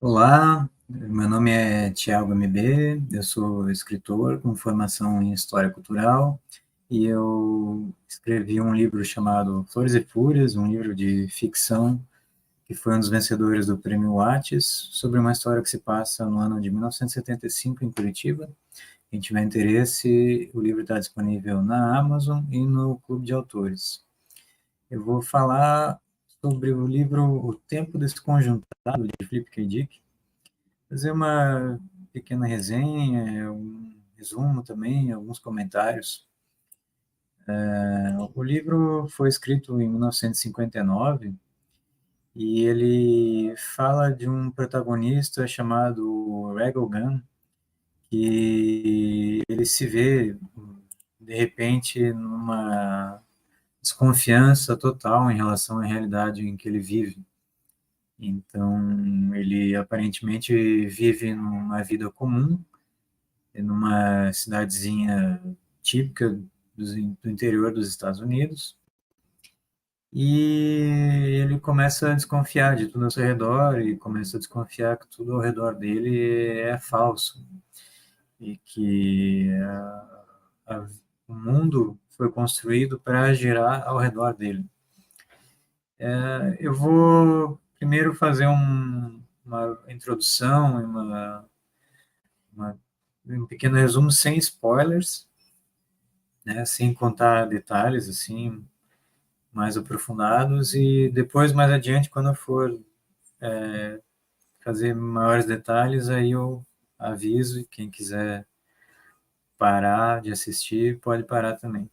Olá, meu nome é Tiago MB, eu sou escritor com formação em História Cultural e eu escrevi um livro chamado Flores e Fúrias, um livro de ficção que foi um dos vencedores do Prêmio Lattes, sobre uma história que se passa no ano de 1975 em Curitiba. Quem tiver interesse, o livro está disponível na Amazon e no Clube de Autores. Eu vou falar sobre o livro O Tempo Desconjuntado, de Philip K. Dick, fazer uma pequena resenha, um resumo também, alguns comentários. O livro foi escrito em 1959 e ele fala de um protagonista chamado Regal Gunn, que ele se vê, de repente, numa desconfiança total em relação à realidade em que ele vive. Então, ele aparentemente vive numa vida comum, numa cidadezinha típica do interior dos Estados Unidos, e ele começa a desconfiar de tudo ao seu redor e começa a desconfiar que tudo ao redor dele é falso e que a, o mundo foi construído para girar ao redor dele. Eu vou primeiro fazer uma introdução e uma, um pequeno resumo sem spoilers, né, sem contar detalhes assim mais aprofundados, e depois mais adiante, quando eu for fazer maiores detalhes, aí eu aviso, e quem quiser parar de assistir pode parar também.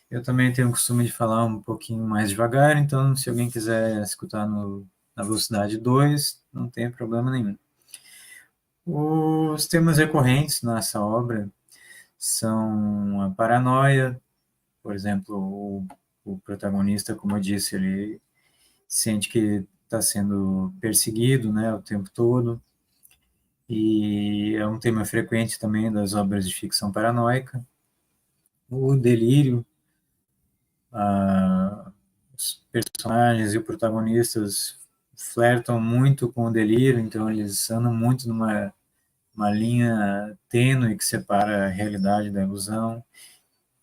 Eu também tenho o costume de falar um pouquinho mais devagar, então se alguém quiser escutar na velocidade 2, não tem problema nenhum. Os temas recorrentes nessa obra são a paranoia. Por exemplo, o protagonista, como eu disse, ele sente que está sendo perseguido, né, o tempo todo, e é um tema frequente também das obras de ficção paranoica. O delírio, os personagens e os protagonistas flertam muito com o delírio, então eles andam muito numa uma linha tênue que separa a realidade da ilusão.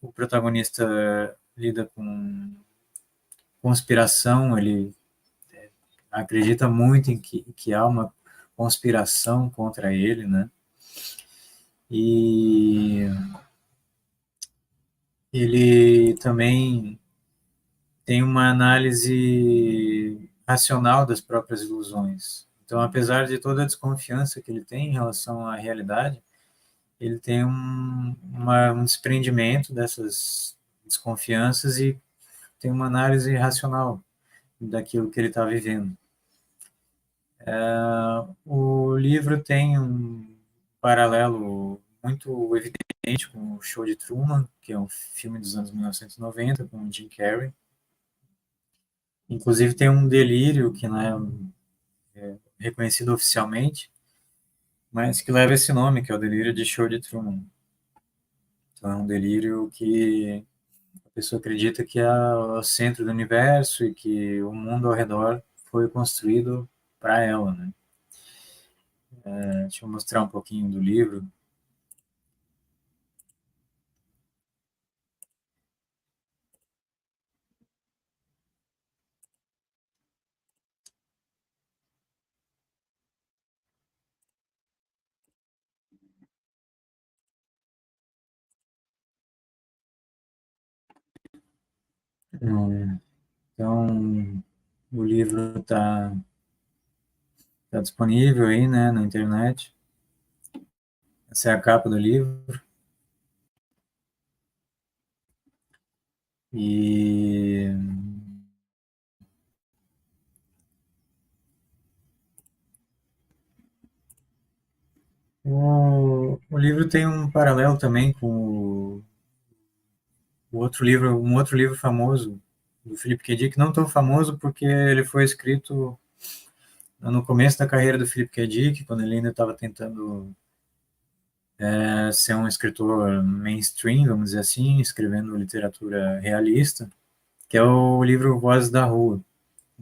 O protagonista lida com conspiração, ele acredita muito em que há uma conspiração contra ele, né? E ele também tem uma análise racional das próprias ilusões. Então, apesar de toda a desconfiança que ele tem em relação à realidade, ele tem um desprendimento dessas desconfianças e tem uma análise racional daquilo que ele está vivendo. O livro tem um paralelo muito evidente com o Show de Truman, que é um filme dos anos 1990, com o Jim Carrey. Inclusive tem um delírio que não é reconhecido oficialmente, mas que leva esse nome, que é o delírio de Show de Truman. Então é um delírio que a pessoa acredita que é o centro do universo e que o mundo ao redor foi construído para ela, né? Deixa eu mostrar um pouquinho do livro. Então, o livro tá disponível aí, né, na internet. Essa é a capa do livro. E o livro tem um paralelo também com o outro livro, um outro livro famoso do Philip K. Dick, não tão famoso porque ele foi escrito no começo da carreira do Philip K. Dick, quando ele ainda estava tentando ser um escritor mainstream, vamos dizer assim, escrevendo literatura realista, que é o livro Vozes da Rua,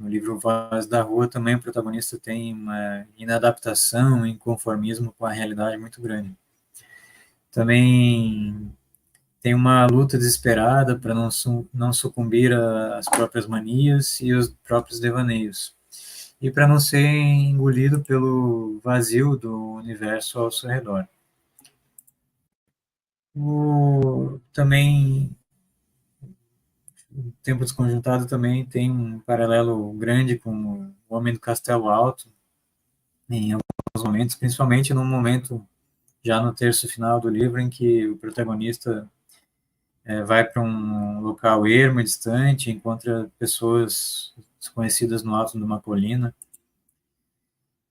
No livro Voz da Rua também o protagonista tem uma inadaptação, um inconformismo com a realidade muito grande. Também tem uma luta desesperada para não sucumbir às próprias manias e os próprios devaneios, e para não ser engolido pelo vazio do universo ao seu redor. Também, o Tempo Desconjuntado também tem um paralelo grande com o Homem do Castelo Alto, em alguns momentos, principalmente num momento já no terço final do livro, em que o protagonista vai para um local ermo e distante, encontra pessoas desconhecidas no alto de uma colina.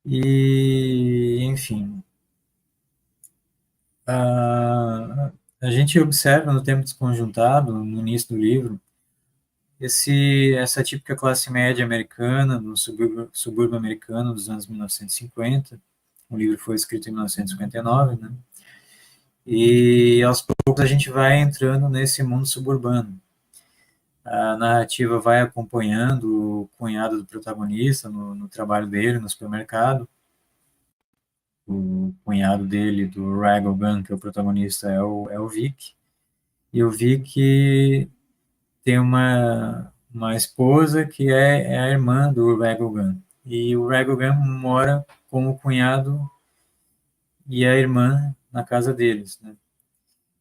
E, enfim, a gente observa no Tempo Desconjuntado, no início do livro, essa típica classe média americana, no subúrbio americano dos anos 1950. O livro foi escrito em 1959, né? E aos poucos a gente vai entrando nesse mundo suburbano. A narrativa vai acompanhando o cunhado do protagonista no trabalho dele no supermercado. O cunhado dele, do Ragogan, que é o protagonista, é o Vic. E o Vic tem uma esposa que é a irmã do Ragogan. E o Ragogan mora com o cunhado e a irmã na casa deles, né?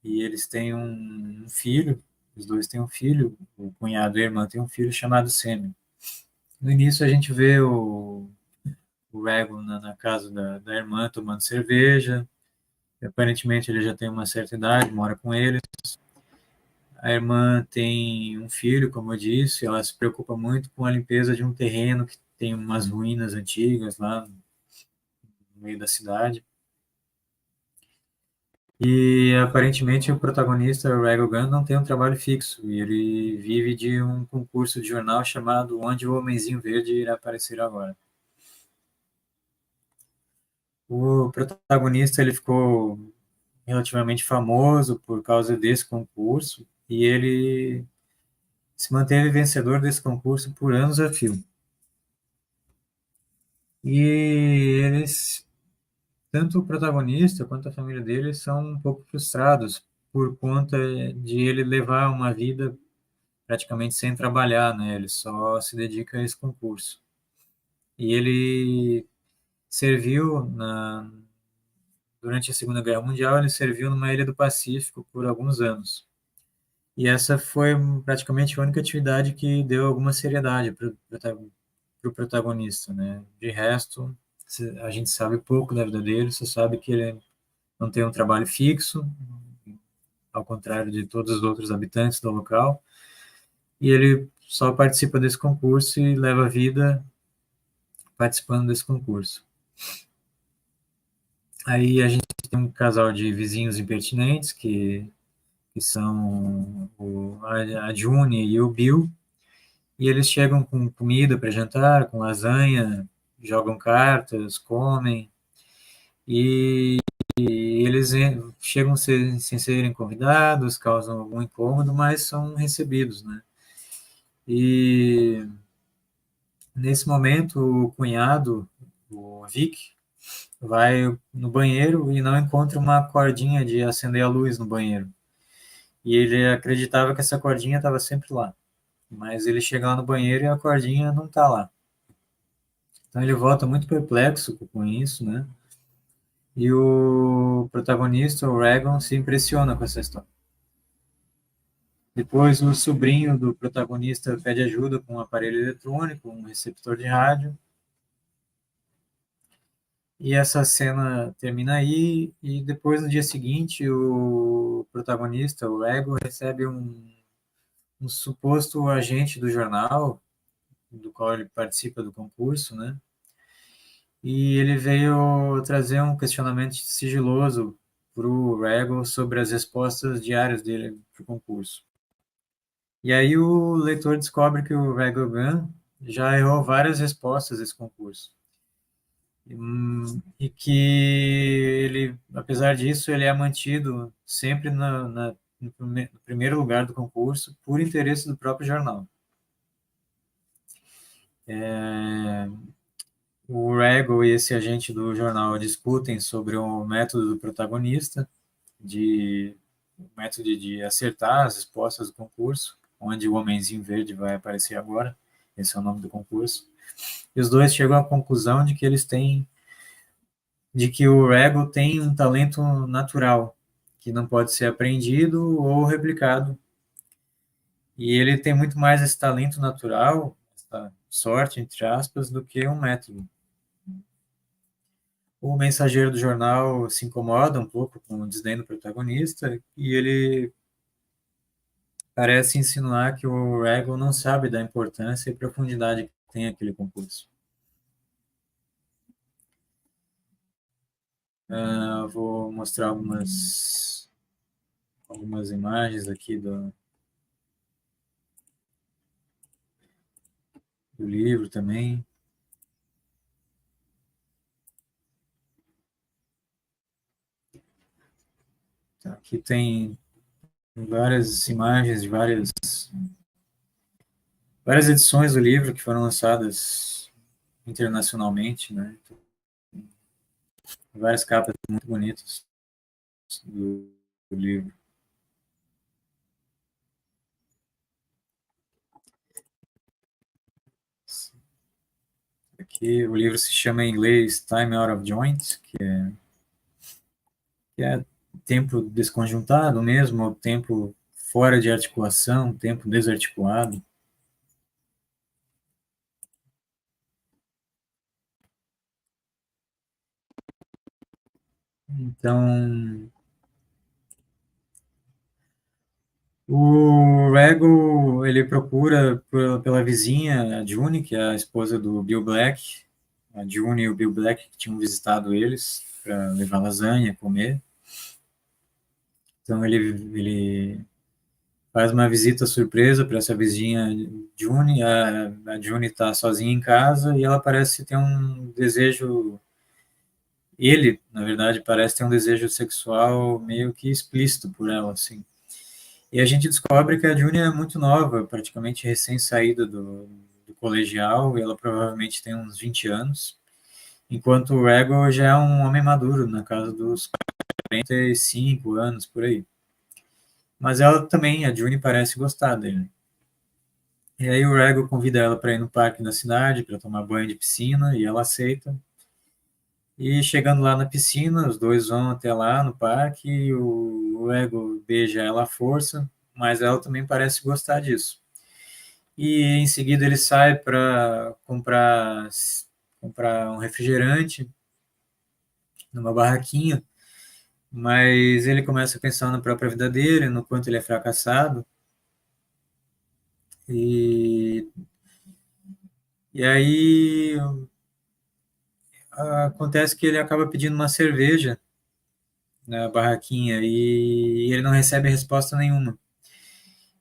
E eles têm um filho, os dois têm um filho, o cunhado e a irmã têm um filho chamado Sammy. No início a gente vê o Rago na casa da irmã tomando cerveja. Aparentemente ele já tem uma certa idade, mora com eles. A irmã tem um filho, como eu disse, ela se preocupa muito com a limpeza de um terreno que tem umas ruínas antigas lá no meio da cidade. E aparentemente o protagonista, o Ragogan, não tem um trabalho fixo e ele vive de um concurso de jornal chamado Onde o Homenzinho Verde irá aparecer agora. O protagonista ele ficou relativamente famoso por causa desse concurso e ele se manteve vencedor desse concurso por anos a fio. E eles, tanto o protagonista quanto a família dele, são um pouco frustrados por conta de ele levar uma vida praticamente sem trabalhar, né? Ele só se dedica a esse concurso. E ele serviu durante a Segunda Guerra Mundial, ele serviu numa ilha do Pacífico por alguns anos. E essa foi praticamente a única atividade que deu alguma seriedade para o protagonista, né? De resto, a gente sabe pouco da vida dele, só sabe que ele não tem um trabalho fixo, ao contrário de todos os outros habitantes do local, e ele só participa desse concurso e leva a vida participando desse concurso. Aí a gente tem um casal de vizinhos impertinentes, que são a June e o Bill, e eles chegam com comida para jantar, com lasanha, jogam cartas, comem, e eles chegam sem serem convidados, causam algum incômodo, mas são recebidos, né? E nesse momento o cunhado, o Vic, vai no banheiro e não encontra uma cordinha de acender a luz no banheiro. E ele acreditava que essa cordinha estava sempre lá. Mas ele chega lá no banheiro e a cordinha não está lá. Então ele volta muito perplexo com isso, né? E o protagonista, o Regan, se impressiona com essa história. Depois o sobrinho do protagonista pede ajuda com um aparelho eletrônico, um receptor de rádio. E essa cena termina aí, e depois no dia seguinte o protagonista, o Ego, recebe um suposto agente do jornal, do qual ele participa do concurso, né? E ele veio trazer um questionamento sigiloso para o Rego sobre as respostas diárias dele para o concurso. E aí o leitor descobre que o Regogan já errou várias respostas desse concurso. E que ele, apesar disso, ele é mantido sempre no primeiro lugar do concurso por interesse do próprio jornal. O Rego e esse agente do jornal discutem sobre o método do protagonista, o método de acertar as respostas do concurso, onde o Homenzinho Verde vai aparecer agora. Esse é o nome do concurso. E os dois chegam à conclusão de que o Rego tem um talento natural que não pode ser aprendido ou replicado. E ele tem muito mais esse talento natural, essa sorte, entre aspas, do que um método. O mensageiro do jornal se incomoda um pouco com o desdém do protagonista e ele parece insinuar que o Rego não sabe da importância e profundidade que tem aquele concurso. Vou mostrar algumas imagens aqui do livro também. Aqui tem várias imagens de várias edições do livro que foram lançadas internacionalmente, né? Várias capas muito bonitas do livro. Aqui o livro se chama em inglês Time Out of Joint, que é tempo desconjuntado mesmo, tempo fora de articulação, tempo desarticulado. Então, o Rego, ele procura pela vizinha, a June, que é a esposa do Bill Black. A June e o Bill Black que tinham visitado eles para levar lasanha, comer. Então, ele faz uma visita surpresa para essa vizinha June. A June está sozinha em casa e ela parece ter um desejo. Ele, na verdade, parece ter um desejo sexual meio que explícito por ela, assim. E a gente descobre que a June é muito nova, praticamente recém-saída do colegial, e ela provavelmente tem uns 20 anos, enquanto o Rego já é um homem maduro, na casa dos 45 anos, por aí. Mas ela também, a June, parece gostar dele. E aí o Rego convida ela para ir no parque da cidade, para tomar banho de piscina, e ela aceita. E chegando lá na piscina, os dois vão até lá no parque, e o Ego beija ela à força, mas ela também parece gostar disso. E em seguida ele sai para comprar um refrigerante numa barraquinha, mas ele começa a pensar na própria vida dele, no quanto ele é fracassado. E, e aí acontece que ele acaba pedindo uma cerveja na barraquinha e ele não recebe resposta nenhuma.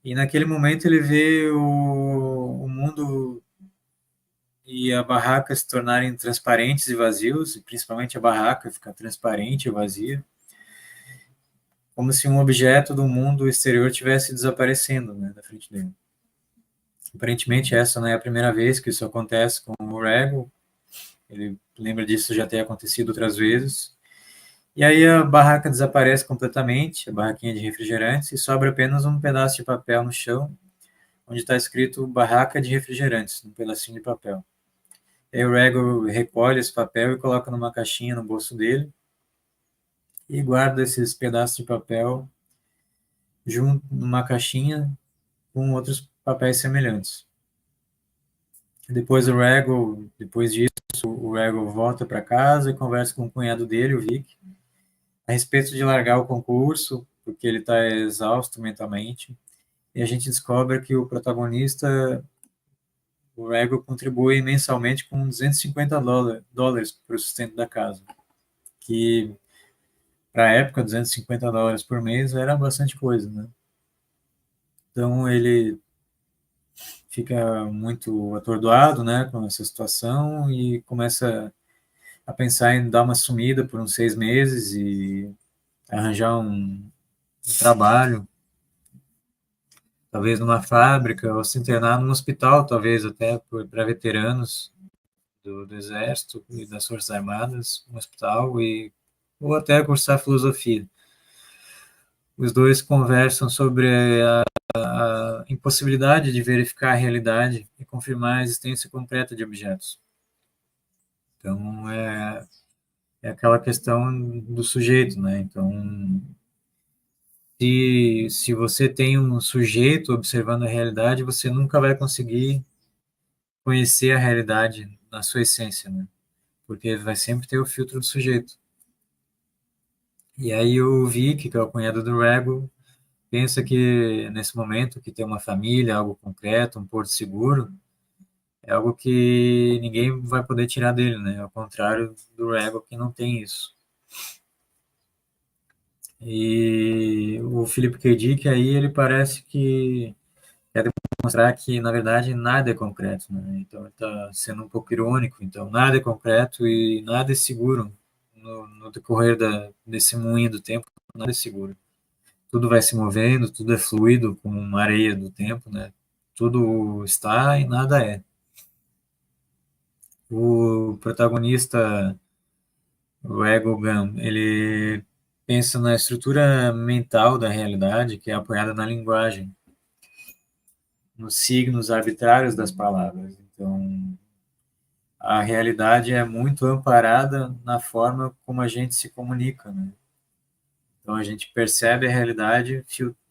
E naquele momento ele vê o mundo e a barraca se tornarem transparentes e vazios, e principalmente a barraca ficar transparente e vazia, como se um objeto do mundo exterior tivesse desaparecendo, né, da frente dele. Aparentemente essa não é a primeira vez que isso acontece com o Rego, ele lembra disso já ter acontecido outras vezes. E aí a barraca desaparece completamente, a barraquinha de refrigerantes, e sobra apenas um pedaço de papel no chão, onde está escrito barraca de refrigerantes, um pedacinho de papel. Aí o Rego recolhe esse papel e coloca numa caixinha no bolso dele e guarda esses pedaços de papel junto numa caixinha com outros papéis semelhantes. Depois disso, o Rego volta para casa e conversa com o cunhado dele, o Vic, a respeito de largar o concurso, porque ele está exausto mentalmente. E a gente descobre que o protagonista, o Rego, contribui mensalmente com $250 para o sustento da casa, que para a época, $250 por mês era bastante coisa, né? Então ele fica muito atordoado, né, com essa situação e começa a pensar em dar uma sumida por uns 6 meses e arranjar um trabalho. talvez numa fábrica, ou se internar num hospital, talvez até para veteranos do Exército e das Forças Armadas, um hospital, ou até cursar filosofia. Os dois conversam sobre a impossibilidade de verificar a realidade e confirmar a existência concreta de objetos. Então, é aquela questão do sujeito, né? Então, se você tem um sujeito observando a realidade, você nunca vai conseguir conhecer a realidade na sua essência, né? Porque vai sempre ter o filtro do sujeito. E aí o Vic, que é o cunhado do Rego, pensa que nesse momento que ter uma família, algo concreto, um porto seguro, é algo que ninguém vai poder tirar dele, né? Ao contrário do Rego, que não tem isso. E o Philip K. Dick aí ele parece que quer demonstrar que na verdade nada é concreto, né? Então ele está sendo um pouco irônico. Então nada é concreto e nada é seguro no decorrer desse moinho do tempo. Nada é seguro. Tudo vai se movendo, tudo é fluido como uma areia do tempo, né? Tudo está e nada é. O protagonista, o Egogan, ele pensa na estrutura mental da realidade que é apoiada na linguagem, nos signos arbitrários das palavras. Então, a realidade é muito amparada na forma como a gente se comunica, né? Então, a gente percebe a realidade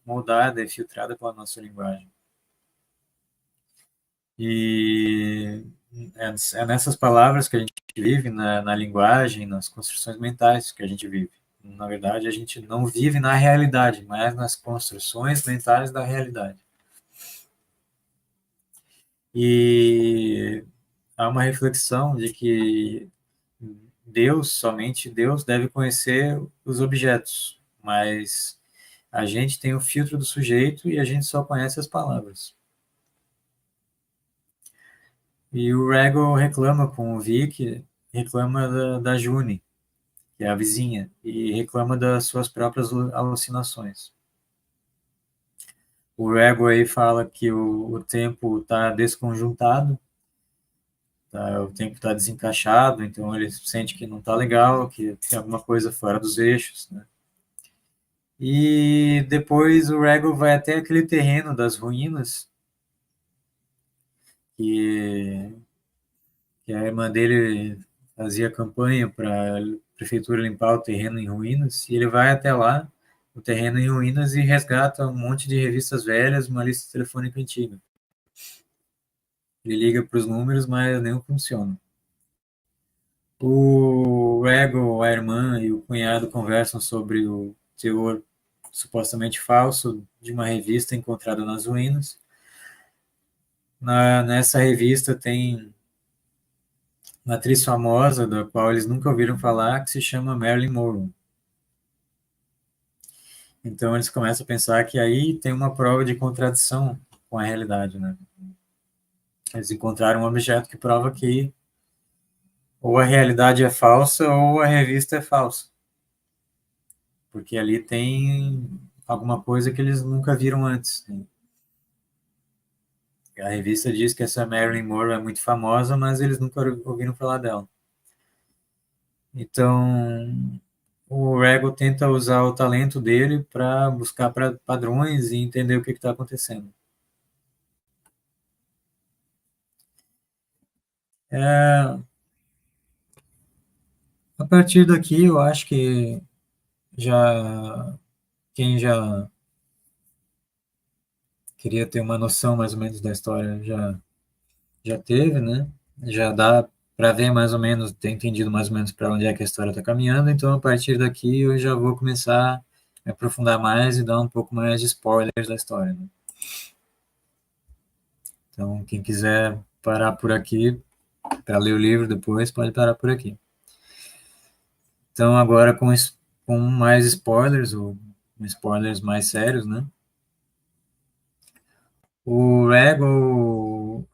moldada e filtrada pela nossa linguagem. E é nessas palavras que a gente vive, na linguagem, nas construções mentais que a gente vive. Na verdade, a gente não vive na realidade, mas nas construções mentais da realidade. E há uma reflexão de que Deus, somente Deus, deve conhecer os objetos, mas a gente tem o filtro do sujeito e a gente só conhece as palavras. E o Rego reclama com o Vic, reclama da June, que é a vizinha, e reclama das suas próprias alucinações. O Rego aí fala que o tempo está desconjuntado, tá? O tempo está desencaixado, então ele sente que não está legal, que tem alguma coisa fora dos eixos, né? E depois o Rego vai até aquele terreno das ruínas, que, que a irmã dele fazia campanha para a prefeitura limpar o terreno em ruínas, e ele vai até lá, o terreno em ruínas, e resgata um monte de revistas velhas, uma lista telefônica antiga. Ele liga para os números, mas nenhum funciona. O Rego, a irmã e o cunhado conversam sobre o teor supostamente falso de uma revista encontrada nas ruínas. Nessa revista tem uma atriz famosa, da qual eles nunca ouviram falar, que se chama Marilyn Monroe. Então eles começam a pensar que aí tem uma prova de contradição com a realidade, né? Eles encontraram um objeto que prova que ou a realidade é falsa ou a revista é falsa, porque ali tem alguma coisa que eles nunca viram antes, né? A revista diz que essa Marilyn Monroe é muito famosa, mas eles nunca ouviram falar dela. Então, o Rego tenta usar o talento dele para buscar padrões e entender o que está acontecendo. É, a partir daqui, eu acho que já quem já queria ter uma noção mais ou menos da história já teve, né? Já dá para ver mais ou menos, ter entendido mais ou menos para onde é que a história está caminhando. Então, a partir daqui, eu já vou começar a me aprofundar mais e dar um pouco mais de spoilers da história, né? Então, quem quiser parar por aqui para ler o livro depois, pode parar por aqui. Então, agora com mais spoilers, ou spoilers mais sérios, né? O Rego,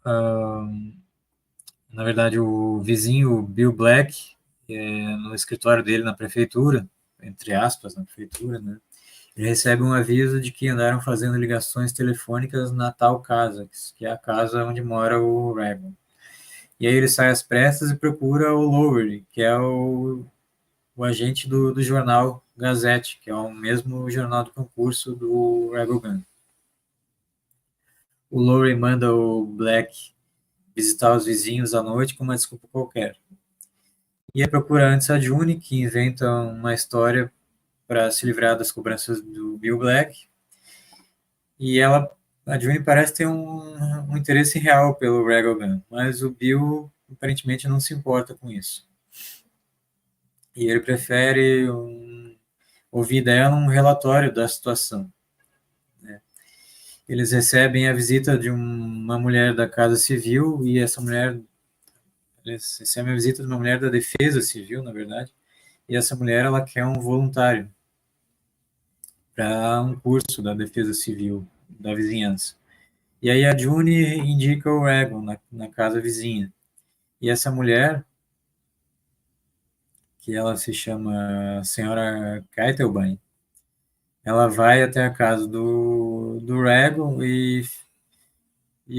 na verdade, o vizinho Bill Black, no escritório dele na prefeitura, entre aspas, na prefeitura, né? Ele recebe um aviso de que andaram fazendo ligações telefônicas na tal casa, que é a casa onde mora o Regan. E aí ele sai às pressas e procura o Lowry, que é o agente do jornal Gazette, que é o mesmo jornal do concurso do Ragogan. O Lowry manda o Black visitar os vizinhos à noite com uma desculpa qualquer. E ele procura antes a June, que inventa uma história para se livrar das cobranças do Bill Black. E a June parece ter um interesse real pelo Ragogan, mas o Bill aparentemente não se importa com isso. E ele prefere ouvir dela um relatório da situação. Né? Eles recebem a visita de uma mulher da Casa Civil e essa mulher, eles recebem a visita de uma mulher da Defesa Civil, na verdade, e essa mulher ela quer um voluntário para um curso da Defesa Civil da vizinhança. E aí a June indica o Egon na casa vizinha. E essa mulher, que ela se chama Senhora Keitelbein, ela vai até a casa do Regon e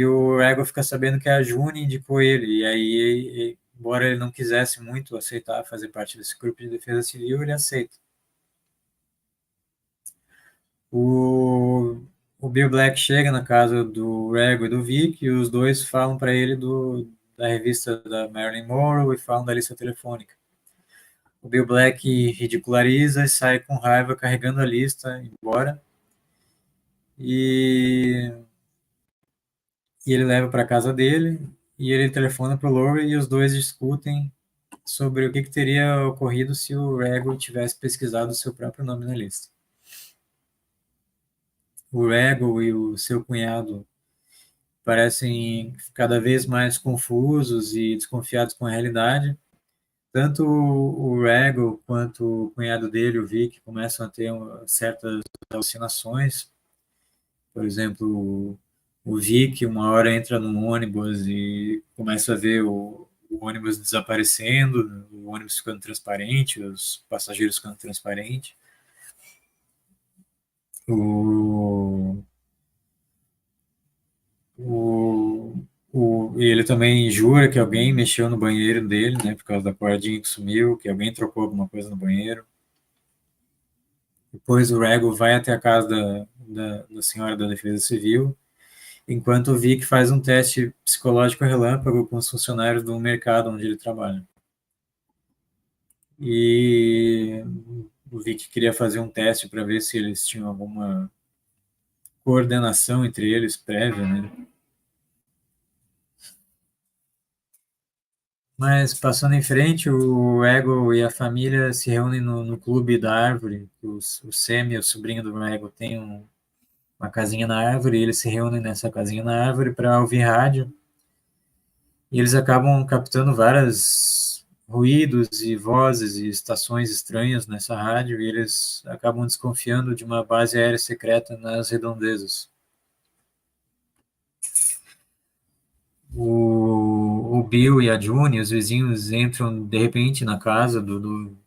o Ego fica sabendo que a June indicou ele, e aí, embora ele não quisesse muito aceitar fazer parte desse grupo de defesa civil, ele aceita. O, o Bill Black chega na casa do Ego e do Vic, e os dois falam para ele da revista da Marilyn Monroe e falam da lista telefônica. O Bill Black ridiculariza e sai com raiva carregando a lista embora. E ele leva para casa dele e ele telefona para o Lowry e os dois discutem sobre o que teria ocorrido se o Rego tivesse pesquisado o seu próprio nome na lista. O Rego e o seu cunhado parecem cada vez mais confusos e desconfiados com a realidade. Tanto o Rego quanto o cunhado dele, o Vic, começam a ter certas alucinações. Por exemplo, o Vic uma hora entra num ônibus e começa a ver o ônibus desaparecendo, o ônibus ficando transparente, os passageiros ficando transparentes. O, o, e ele também jura que alguém mexeu no banheiro dele, né, por causa da cordinha que sumiu, que alguém trocou alguma coisa no banheiro. Depois o Rego vai até a casa da senhora da Defesa Civil, enquanto o Vic faz um teste psicológico relâmpago com os funcionários do mercado onde ele trabalha. E o Vic queria fazer um teste para ver se eles tinham alguma coordenação entre eles prévia, né? Mas passando em frente, o Ego e a família se reúnem no clube da árvore. O Sammy, o sobrinho do Ego, tem uma casinha na árvore e eles se reúnem nessa casinha na árvore para ouvir rádio. E eles acabam captando vários ruídos e vozes e estações estranhas nessa rádio e eles acabam desconfiando de uma base aérea secreta nas redondezas. O Bill e a June, os vizinhos, entram de repente na casa do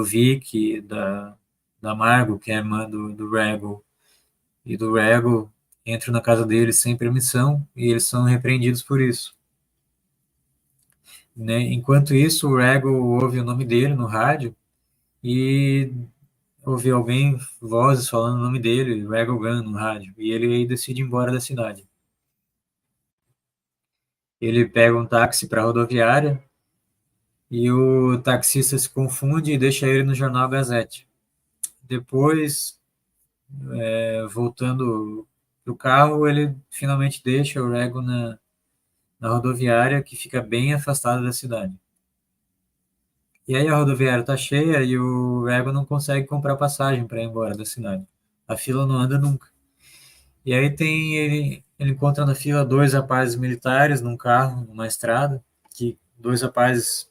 Vic, da Margot, que é a irmã do Rego, e do Rego, entram na casa deles sem permissão e eles são repreendidos por isso. Né? Enquanto isso, o Rego ouve o nome dele no rádio e ouve alguém, vozes falando o nome dele, Rego Gun, no rádio, e ele decide ir embora da cidade. Ele pega um táxi para a rodoviária e o taxista se confunde e deixa ele no jornal Gazette. Depois, voltando para o carro, ele finalmente deixa o Rego na rodoviária, que fica bem afastada da cidade. E aí a rodoviária está cheia e o Rego não consegue comprar passagem para ir embora da cidade. A fila não anda nunca. E aí ele encontra na fila dois rapazes militares num carro, numa estrada, que dois rapazes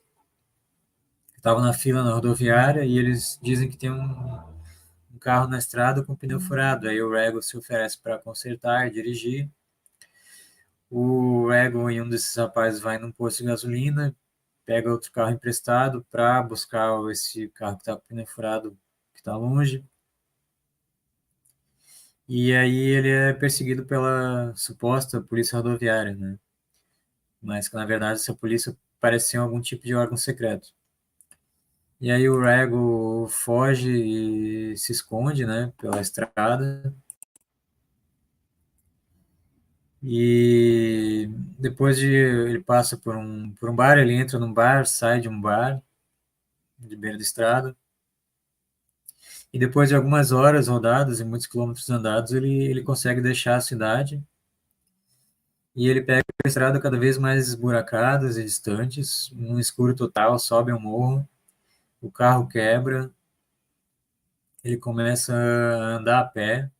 estavam na fila na rodoviária e eles dizem que tem um carro na estrada com pneu furado. Aí o Rego se oferece para consertar e dirigir. O Rego e um desses rapazes vai num posto de gasolina, pega outro carro emprestado para buscar esse carro que está com pneu furado, que está longe. E aí ele é perseguido pela suposta polícia rodoviária, né? Mas que na verdade essa polícia parece ser algum tipo de órgão secreto. E aí o Rego foge e se esconde, né, pela estrada. E depois de ele passa por um bar, ele entra num bar, sai de um bar de beira da estrada. E depois de algumas horas rodadas e muitos quilômetros andados, ele consegue deixar a cidade e ele pega a estrada cada vez mais esburacadas e distantes, num escuro total, sobe um morro, o carro quebra, ele começa a andar a pé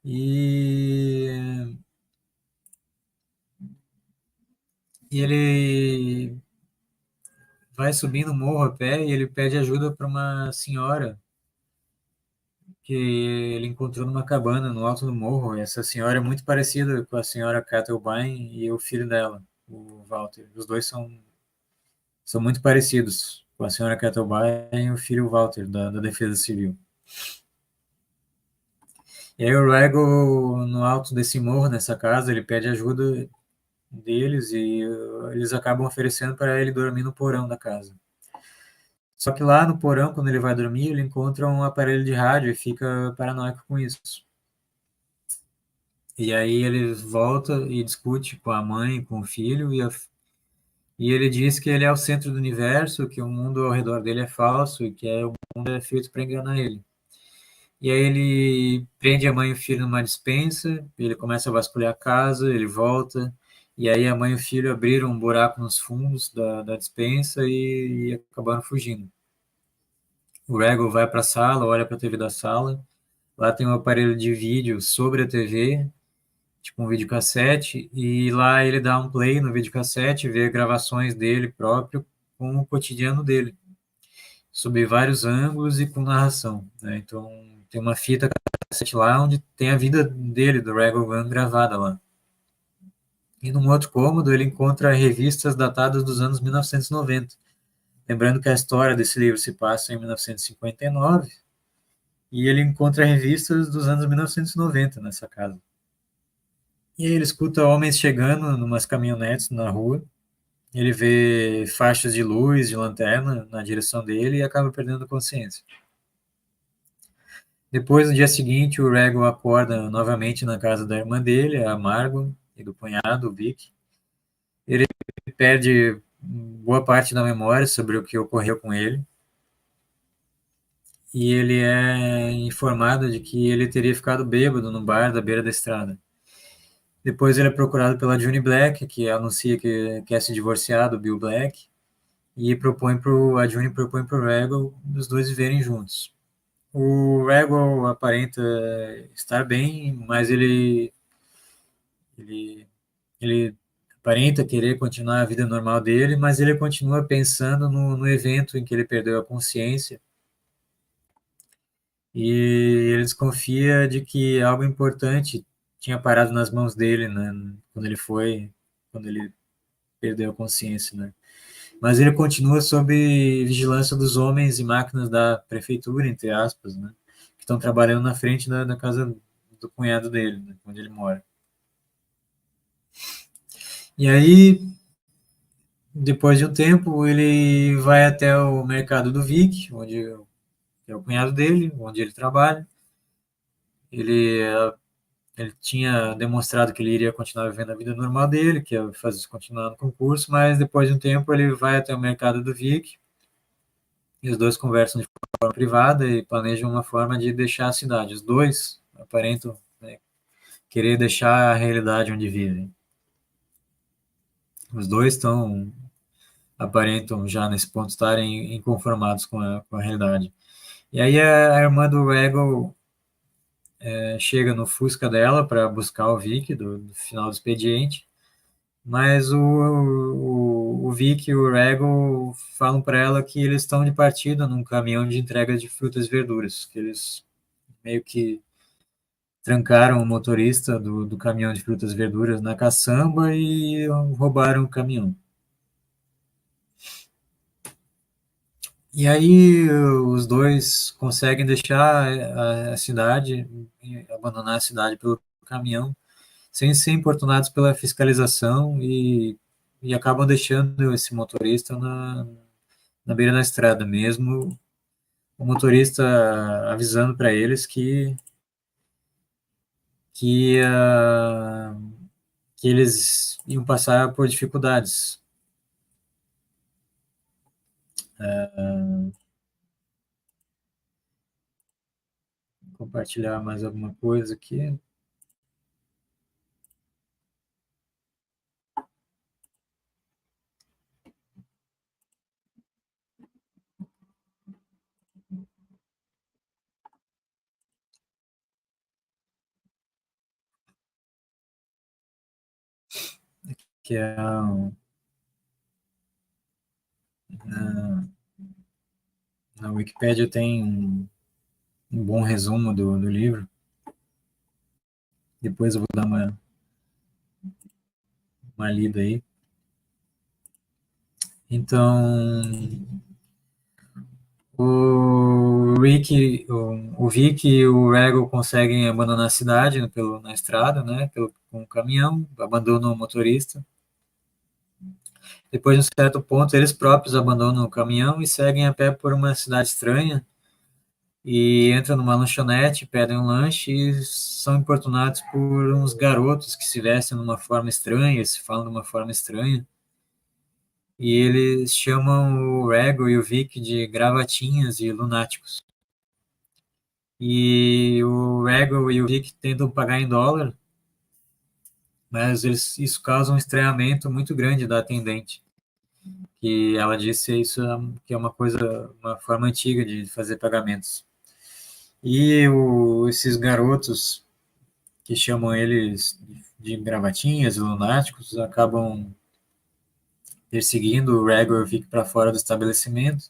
e, e ele vai subindo o morro a pé e ele pede ajuda para uma senhora que ele encontrou numa cabana no alto do morro. E essa senhora é muito parecida com a senhora Catelbain e o filho dela, o Walter. Os dois são muito parecidos com a senhora Catelbain e o filho Walter, da Defesa Civil. E aí o Rego, no alto desse morro, nessa casa, ele pede ajuda deles e eles acabam oferecendo para ele dormir no porão da casa. Só que lá no porão, quando ele vai dormir, ele encontra um aparelho de rádio e fica paranoico com isso. E aí ele volta e discute com a mãe, com o filho, e ele diz que ele é o centro do universo, que o mundo ao redor dele é falso e que o mundo é feito para enganar ele. E aí ele prende a mãe e o filho numa despensa, ele começa a vasculhar a casa, ele volta, e aí a mãe e o filho abriram um buraco nos fundos da despensa e acabaram fugindo. O Rego vai para a sala, olha para a TV da sala, lá tem um aparelho de vídeo sobre a TV, tipo um videocassete, e lá ele dá um play no videocassete, vê gravações dele próprio com o cotidiano dele, sob vários ângulos e com narração, né? Então tem uma fita cassete lá onde tem a vida dele, do Regovan, gravada lá. E num outro cômodo ele encontra revistas datadas dos anos 1990. Lembrando que a história desse livro se passa em 1959, e ele encontra revistas dos anos 1990 nessa casa. E aí ele escuta homens chegando em umas caminhonetes na rua, ele vê faixas de luz, de lanterna na direção dele e acaba perdendo a consciência. Depois, no dia seguinte, o Rego acorda novamente na casa da irmã dele, a Margot, e do cunhado, o Vic. Ele perde boa parte da memória sobre o que ocorreu com ele, e ele é informado de que ele teria ficado bêbado no bar da beira da estrada. Depois ele é procurado pela June Black, que anuncia que quer se divorciar do Bill Black, e a June propõe para o Regal os dois viverem juntos. O Regal aparenta estar bem, mas ele, ele aparenta querer continuar a vida normal dele, mas ele continua pensando no evento em que ele perdeu a consciência, e ele desconfia de que algo importante tinha parado nas mãos dele, né, quando ele perdeu a consciência, né? Mas ele continua sob vigilância dos homens e máquinas da prefeitura, entre aspas, né, que estão trabalhando na frente da casa do cunhado dele, né, onde ele mora. E aí, depois de um tempo, ele vai até o mercado do Vic, onde é o cunhado dele, onde ele trabalha. Ele, ele tinha demonstrado que ele iria continuar vivendo a vida normal dele, que ia continuar no concurso, mas depois de um tempo ele vai até o mercado do Vic e os dois conversam de forma privada e planejam uma forma de deixar a cidade. Os dois aparentam, né, querer deixar a realidade onde vivem. Os dois aparentam já nesse ponto estarem inconformados com a realidade. E aí a irmã do Regal chega no Fusca dela para buscar o Vic do final do expediente, mas o Vic e o Regal falam para ela que eles estão de partida num caminhão de entrega de frutas e verduras, que eles meio que trancaram o motorista do caminhão de frutas e verduras na caçamba e roubaram o caminhão. E aí os dois conseguem deixar a cidade, abandonar a cidade pelo caminhão, sem ser importunados pela fiscalização e acabam deixando esse motorista na beira da estrada, mesmo o motorista avisando para eles que, uh, que eles iam passar por dificuldades. Compartilhar mais alguma coisa aqui. Que é na Wikipédia tem um bom resumo do livro. Depois eu vou dar uma lida aí. Então, o Vic e o Rego conseguem abandonar a cidade na estrada, né, com o caminhão, abandonam o motorista. Depois de um certo ponto, eles próprios abandonam o caminhão e seguem a pé por uma cidade estranha e entram numa lanchonete, pedem um lanche e são importunados por uns garotos que se vestem de uma forma estranha, se falam de uma forma estranha. E eles chamam o Rego e o Vic de gravatinhas e lunáticos. E o Rego e o Vic tentam pagar em dólar, mas isso causa um estranhamento muito grande da atendente, que ela disse isso que é uma forma antiga de fazer pagamentos. E esses garotos que chamam eles de gravatinhas e lunáticos acabam perseguindo o Rego e o Vic para fora do estabelecimento.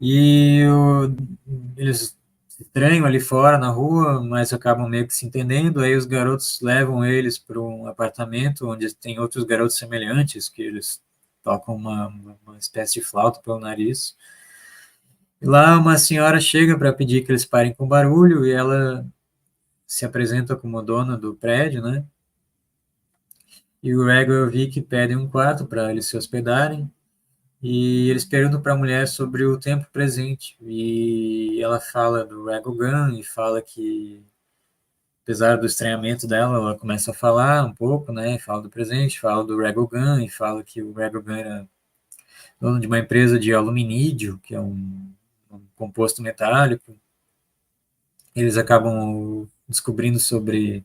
E eles se estranham ali fora na rua, mas acabam meio que se entendendo. Aí os garotos levam eles para um apartamento onde tem outros garotos semelhantes, que eles tocam uma espécie de flauta pelo nariz. E lá uma senhora chega para pedir que eles parem com barulho e ela se apresenta como dona do prédio, né? E o Rego e o Vic pedem um quarto para eles se hospedarem. E eles perguntam para a mulher sobre o tempo presente. E ela fala do Ragogun e fala que, apesar do estranhamento dela, ela começa a falar um pouco, né? Fala do presente, fala do Ragogun e fala que o Ragogun era dono de uma empresa de aluminídio, que é um composto metálico. Eles acabam descobrindo sobre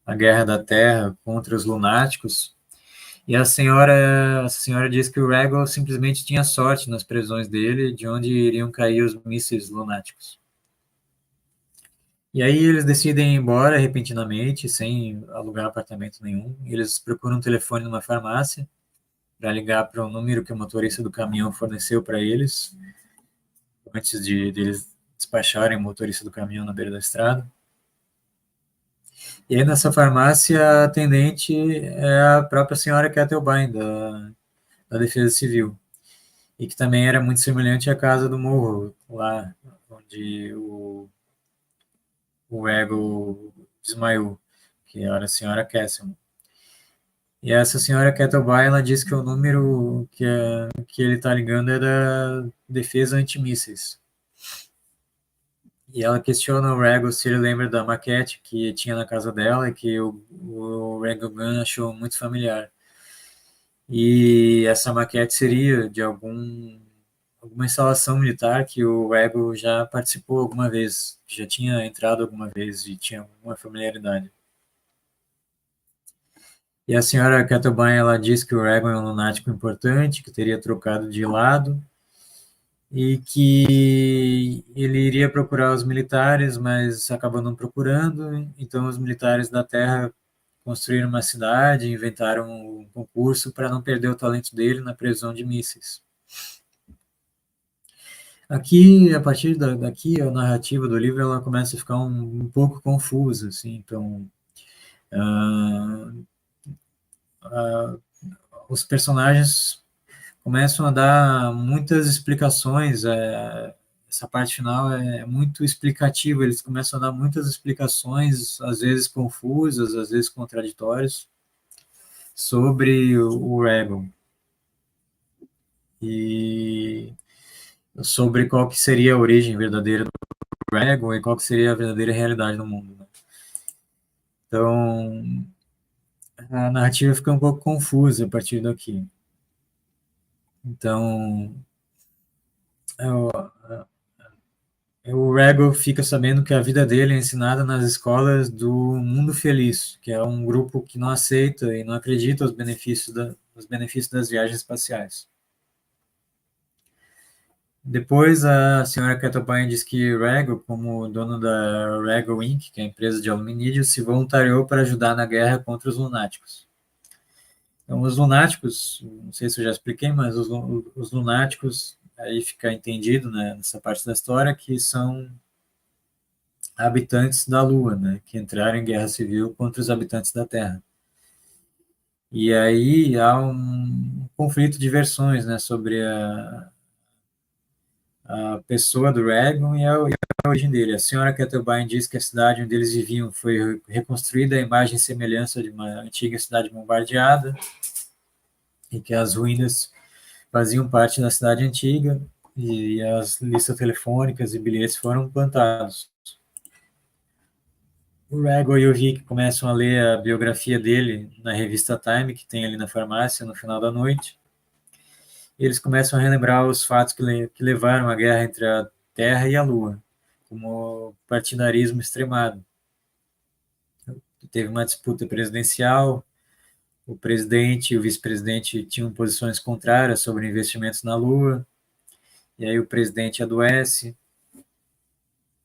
a guerra da Terra contra os lunáticos. E a senhora diz que o Rego simplesmente tinha sorte nas previsões dele de onde iriam cair os mísseis lunáticos. E aí eles decidem ir embora repentinamente, sem alugar apartamento nenhum. Eles procuram um telefone numa farmácia para ligar para o número que o motorista do caminhão forneceu para eles, antes de eles despacharem o motorista do caminhão na beira da estrada. E aí nessa farmácia, a atendente é a própria senhora Kettelbein, da Defesa Civil. E que também era muito semelhante à Casa do Morro, lá onde o Ego desmaiou, que era a senhora Castle. E essa senhora Kettleby, ela disse que o número que ele está ligando é da defesa antimísseis. E ela questiona o Rego se ele lembra da maquete que tinha na casa dela e que o Rego Gun achou muito familiar. E essa maquete seria de alguma instalação militar que o Ego já participou alguma vez, já tinha entrado alguma vez e tinha uma familiaridade. E a senhora Kettlebine, ela diz que o Ego é um lunático importante, que teria trocado de lado e que ele iria procurar os militares, mas acabou não procurando. Então os militares da Terra construíram uma cidade, inventaram um concurso para não perder o talento dele na previsão de mísseis. Aqui, a partir daqui, a narrativa do livro ela começa a ficar um pouco confusa, assim. Então, uh, os personagens começam a dar muitas explicações. Essa parte final é muito explicativa, eles começam a dar muitas explicações, às vezes confusas, às vezes contraditórias, sobre o Ego e sobre qual que seria a origem verdadeira do Ego e qual que seria a verdadeira realidade do mundo, né? Então, a narrativa fica um pouco confusa a partir daqui. Então, o Rego fica sabendo que a vida dele é ensinada nas escolas do Mundo Feliz, que é um grupo que não aceita e não acredita nos benefícios das viagens espaciais. Depois, a senhora Catopain diz que Rego, como dono da Rego Inc., que é a empresa de aluminídio, se voluntariou para ajudar na guerra contra os lunáticos. Então, os lunáticos, não sei se eu já expliquei, mas os lunáticos, aí fica entendido, né, nessa parte da história, que são habitantes da Lua, né, que entraram em guerra civil contra os habitantes da Terra. E aí há um conflito de versões, né, sobre a pessoa do Reagan e a origem dele. A senhora Ketelbein diz que a cidade onde eles viviam foi reconstruída à imagem e semelhança de uma antiga cidade bombardeada e que as ruínas faziam parte da cidade antiga e as listas telefônicas e bilhetes foram plantados. O Rego e o Rick começam a ler a biografia dele na revista Time, que tem ali na farmácia no final da noite. E eles começam a relembrar os fatos que levaram à guerra entre a Terra e a Lua, como o partidarismo extremado. Teve uma disputa presidencial, o presidente e o vice-presidente tinham posições contrárias sobre investimentos na Lua, e aí o presidente adoece,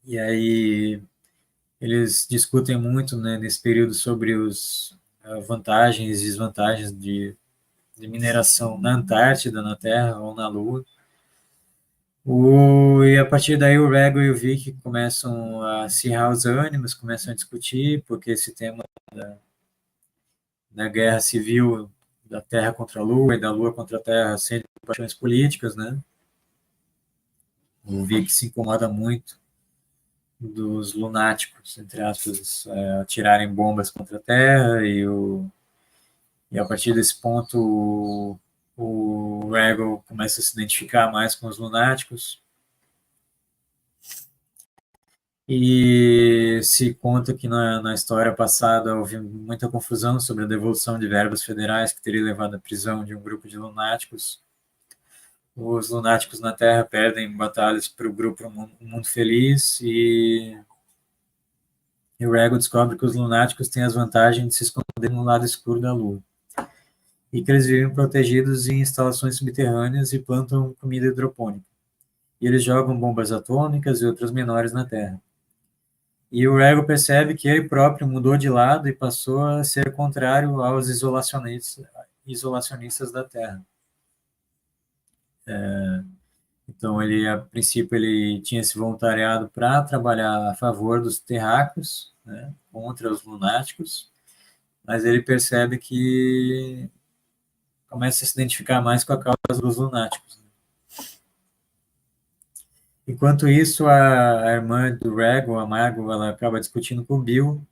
e aí eles discutem muito, né, nesse período sobre os vantagens e desvantagens de mineração na Antártida, na Terra ou na Lua. E a partir daí o Rego e o Vic começam a acirrar os ânimos, começam a discutir, porque esse tema da guerra civil da Terra contra a Lua e da Lua contra a Terra sempre paixões políticas, né? O Vic se incomoda muito dos lunáticos, entre aspas, atirarem bombas contra a Terra e a partir desse ponto o Rego começa a se identificar mais com os lunáticos e se conta que na história passada houve muita confusão sobre a devolução de verbas federais que teria levado à prisão de um grupo de lunáticos. Os lunáticos na Terra perdem batalhas para o grupo Mundo Feliz e o Rego descobre que os lunáticos têm as vantagens de se esconder no lado escuro da Lua e que eles vivem protegidos em instalações subterrâneas e plantam comida hidropônica. E eles jogam bombas atômicas e outras menores na Terra. E o Rego percebe que ele próprio mudou de lado e passou a ser contrário aos isolacionistas da Terra. Então, ele, a princípio, ele tinha se voluntariado para trabalhar a favor dos terráqueos, né, contra os lunáticos, mas ele percebe que começa a se identificar mais com a causa dos lunáticos. Enquanto isso, a irmã do Rego, a Margo, ela acaba discutindo com o Bill,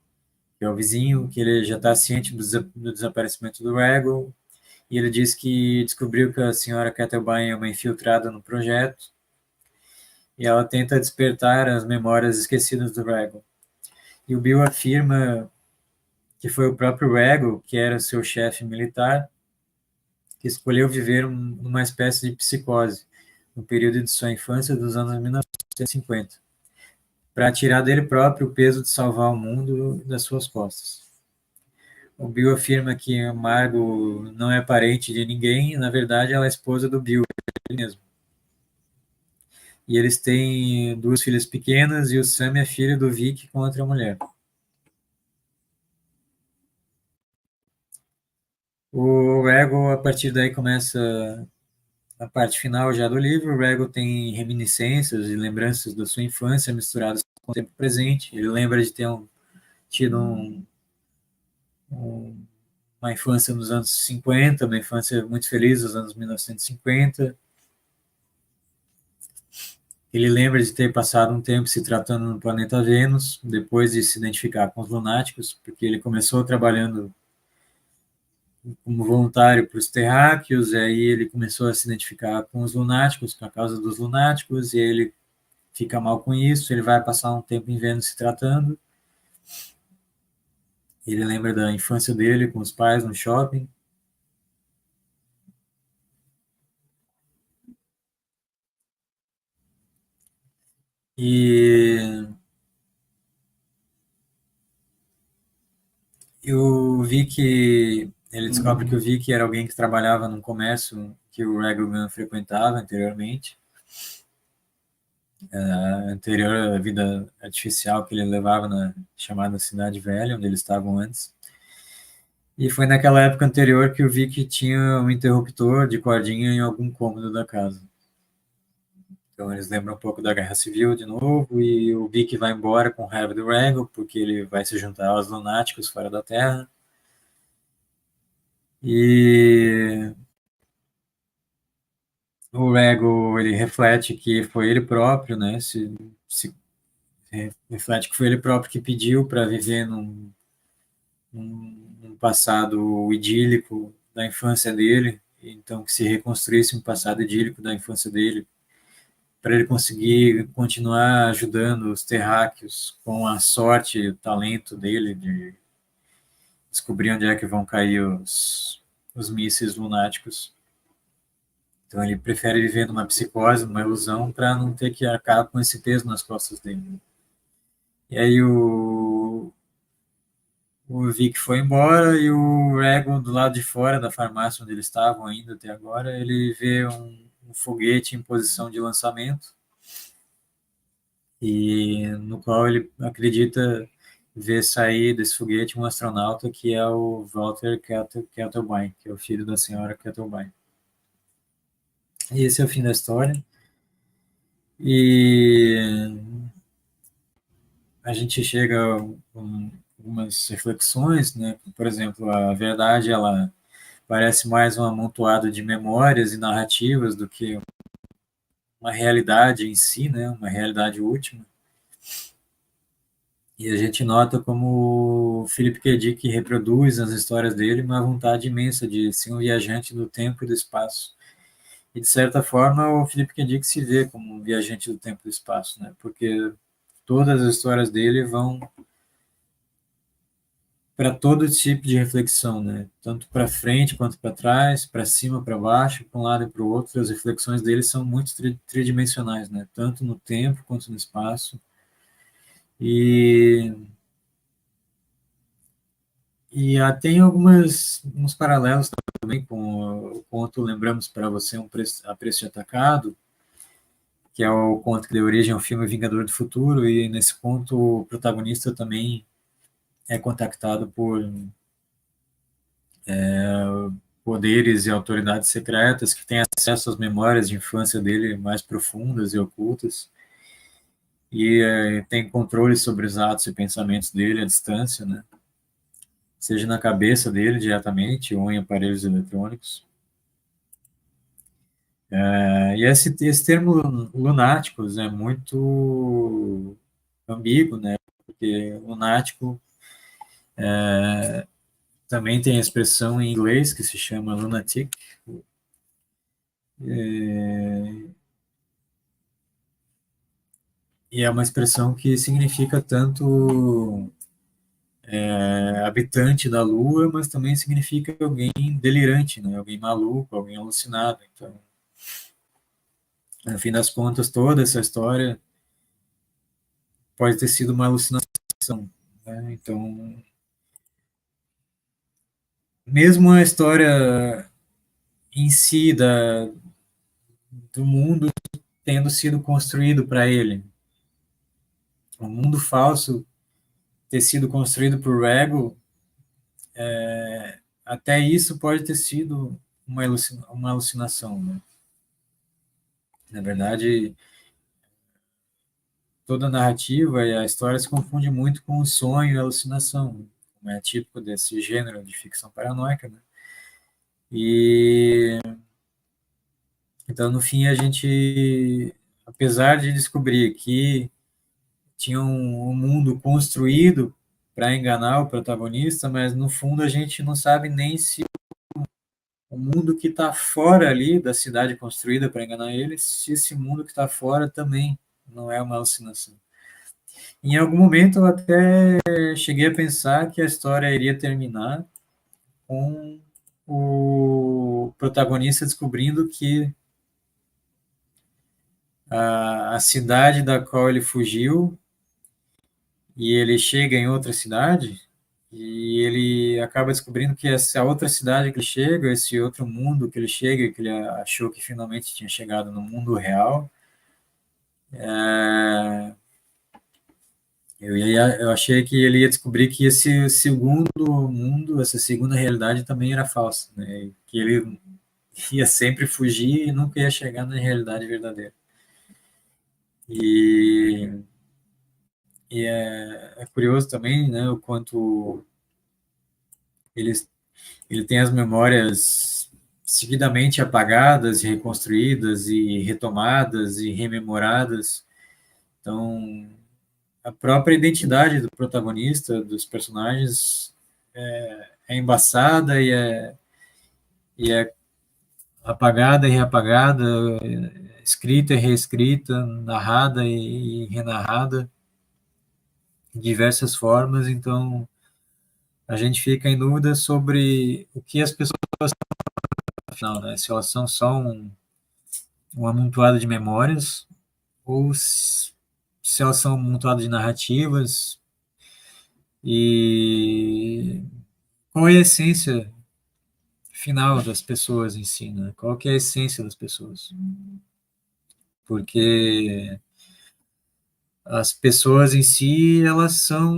que é o vizinho, que ele já está ciente do desaparecimento do Rego, e ele diz que descobriu que a senhora Ketelbaum é uma infiltrada no projeto, e ela tenta despertar as memórias esquecidas do Rego. E o Bill afirma que foi o próprio Rego, que era seu chefe militar, que escolheu viver numa espécie de psicose no período de sua infância dos anos 1950, para tirar dele próprio o peso de salvar o mundo das suas costas. O Bill afirma que a Margo não é parente de ninguém, e, na verdade ela é esposa do Bill, ele mesmo. E eles têm duas filhas pequenas e o Sam é filho do Vic com outra mulher. O Rego, a partir daí, começa a parte final já do livro. O Rego tem reminiscências e lembranças da sua infância misturadas com o tempo presente. Ele lembra de ter tido uma uma infância nos anos 50, uma infância muito feliz nos anos 1950. Ele lembra de ter passado um tempo se tratando no planeta Vênus, depois de se identificar com os lunáticos, porque ele começou trabalhando como voluntário para os terráqueos, e aí ele começou a se identificar com os lunáticos, com a causa dos lunáticos, e ele fica mal com isso, ele vai passar um tempo em Vênus se tratando. Ele lembra da infância dele com os pais no shopping. E eu vi que ele descobre que o Vic era alguém que trabalhava num comércio que o Regan frequentava anteriormente, anterior à vida artificial que ele levava na chamada Cidade Velha, onde eles estavam antes. E foi naquela época anterior que o Vic tinha um interruptor de cordinha em algum cômodo da casa. Então eles lembram um pouco da Guerra Civil de novo, e o Vic vai embora com raiva do Regan, porque ele vai se juntar aos lunáticos fora da Terra. E o Rego, ele reflete que foi ele próprio, né? Se reflete que foi ele próprio que pediu para viver num passado idílico da infância dele, então que se reconstruísse um passado idílico da infância dele, para ele conseguir continuar ajudando os terráqueos com a sorte e o talento dele de descobrir onde é que vão cair os mísseis lunáticos. Então ele prefere viver numa psicose, numa ilusão, para não ter que arcar com esse peso nas costas dele. E aí o Vic foi embora e o Regan, do lado de fora da farmácia onde eles estavam ainda até agora, ele vê um foguete em posição de lançamento, e no qual ele acredita ver sair desse foguete um astronauta que é o Walter Kettelbein, que é o filho da senhora Kettelbein. E esse é o fim da história. E a gente chega com algumas reflexões, né? Por exemplo, a verdade, ela parece mais um amontoado de memórias e narrativas do que uma realidade em si, né? Uma realidade última. E a gente nota como o Philip K. Dick reproduz nas histórias dele uma vontade imensa de ser um viajante do tempo e do espaço. E, de certa forma, o Philip K. Dick se vê como um viajante do tempo e do espaço, né? Porque todas as histórias dele vão para todo tipo de reflexão, né? Tanto para frente quanto para trás, para cima, para baixo, para um lado e para o outro. As reflexões dele são muito tridimensionais, né? Tanto no tempo quanto no espaço. E tem uns paralelos também com o conto Lembramos para Você a Preço de Atacado, que é o conto que deu origem ao filme Vingador do Futuro, e nesse conto o protagonista também é contactado por poderes e autoridades secretas que têm acesso às memórias de infância dele mais profundas e ocultas, e tem controle sobre os atos e pensamentos dele à distância, né? Seja na cabeça dele diretamente ou em aparelhos eletrônicos. E esse termo lunáticos é muito ambíguo, né? Porque lunático também tem a expressão em inglês que se chama lunatic, e é uma expressão que significa tanto habitante da Lua, mas também significa alguém delirante, né? Alguém maluco, alguém alucinado. Então, no fim das contas, toda essa história pode ter sido uma alucinação, né? Então, mesmo a história em si do mundo tendo sido construído para ele, o mundo falso ter sido construído por Rego, até isso pode ter sido uma alucinação, né? Na verdade, toda a narrativa e a história se confunde muito com o sonho e a alucinação. como é típico desse gênero de ficção paranoica, né? E então, no fim, a gente, apesar de descobrir que tinha um mundo construído para enganar o protagonista, mas no fundo a gente não sabe nem se o mundo que está fora ali da cidade construída para enganar ele, se esse mundo que está fora também não é uma alucinação. Em algum momento eu até cheguei a pensar que a história iria terminar com o protagonista descobrindo que a cidade da qual ele fugiu e ele chega em outra cidade e ele acaba descobrindo que essa outra cidade que ele chega, esse outro mundo que ele chega, que ele achou que finalmente tinha chegado no mundo real, é, eu achei que ele ia descobrir que esse segundo mundo, essa segunda realidade também era falsa, né? Que ele ia sempre fugir e nunca ia chegar na realidade verdadeira. E, é curioso também, né, o quanto ele, ele tem as memórias seguidamente apagadas e reconstruídas e retomadas e rememoradas. Então, a própria identidade do protagonista, dos personagens, é embaçada e é apagada e reapagada, escrita e reescrita, narrada e renarrada de diversas formas. Então, a gente fica em dúvida sobre o que as pessoas, afinal, né? Se elas são só um amontoado de memórias ou se elas são um amontoado de narrativas e qual é a essência final das pessoas em si, né? Qual que é a essência das pessoas? Porque as pessoas em si, elas são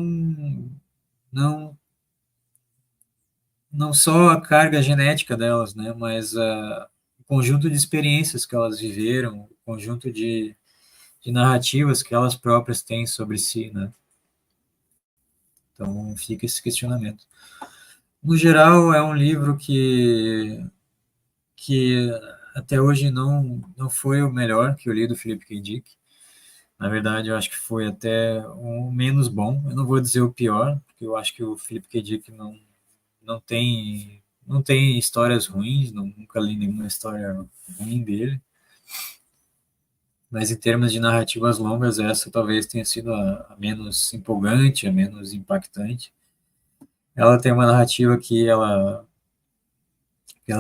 não não só a carga genética delas, né, mas o conjunto de experiências que elas viveram, o conjunto de narrativas que elas próprias têm sobre si, né? Então fica esse questionamento. No geral, é um livro que até hoje não foi o melhor que eu li do Philip K. Dick. Na verdade, eu acho que foi até o menos bom. Eu não vou dizer o pior, porque eu acho que o Philip K. Dick não tem histórias ruins, nunca li nenhuma história ruim dele. Mas em termos de narrativas longas, essa talvez tenha sido a menos empolgante, a menos impactante. Ela tem uma narrativa que ela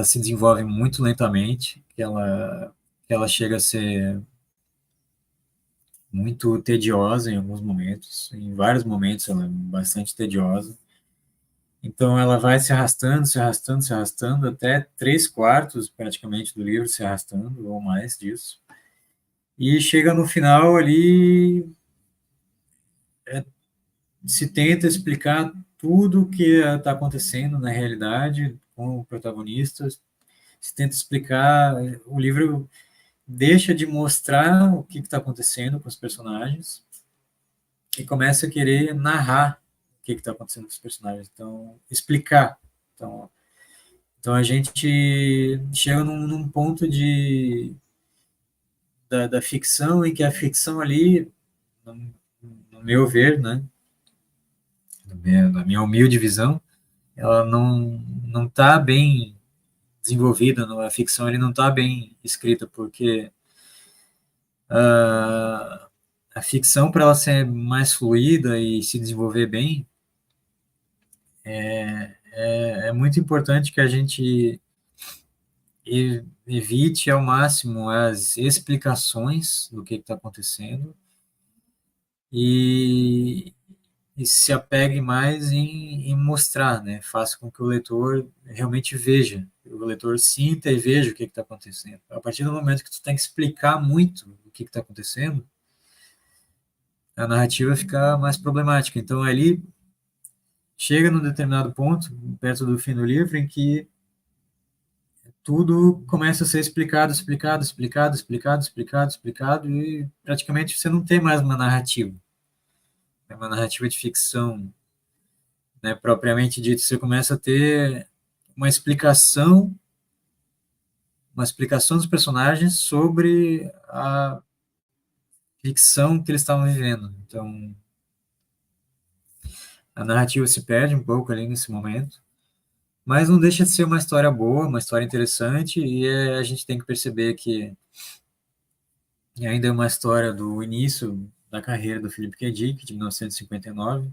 se desenvolve muito lentamente, que ela chega a ser muito tediosa em alguns momentos, em vários momentos ela é bastante tediosa. Então ela vai se arrastando, se arrastando, se arrastando, até 3/4 praticamente do livro se arrastando, ou mais disso. E chega no final ali, se tenta explicar tudo o que está acontecendo na realidade com o protagonista, se tenta explicar, o livro deixa de mostrar o que está acontecendo com os personagens e começa a querer narrar o que está acontecendo com os personagens, então explicar. Então a gente chega num ponto da ficção em que a ficção ali, no meu ver, né, na minha humilde visão, ela não está bem desenvolvida, a ficção ele não está bem escrita, porque a ficção, para ela ser mais fluida e se desenvolver bem, é muito importante que a gente evite ao máximo as explicações do que está acontecendo e, e se apegue mais em mostrar, né? Faça com que o leitor realmente veja, o leitor sinta e veja o que está acontecendo. A partir do momento que tu tem que explicar muito o que está acontecendo, a narrativa fica mais problemática. Então, ali chega num determinado ponto, perto do fim do livro, em que tudo começa a ser explicado, explicado, explicado, explicado, explicado, explicado, e praticamente você não tem mais uma narrativa. É uma narrativa de ficção, né, propriamente dito, você começa a ter uma explicação dos personagens sobre a ficção que eles estavam vivendo. Então, a narrativa se perde um pouco ali nesse momento, mas não deixa de ser uma história boa, uma história interessante, e a gente tem que perceber que ainda é uma história do início da carreira do Philip K. Dick, de 1959.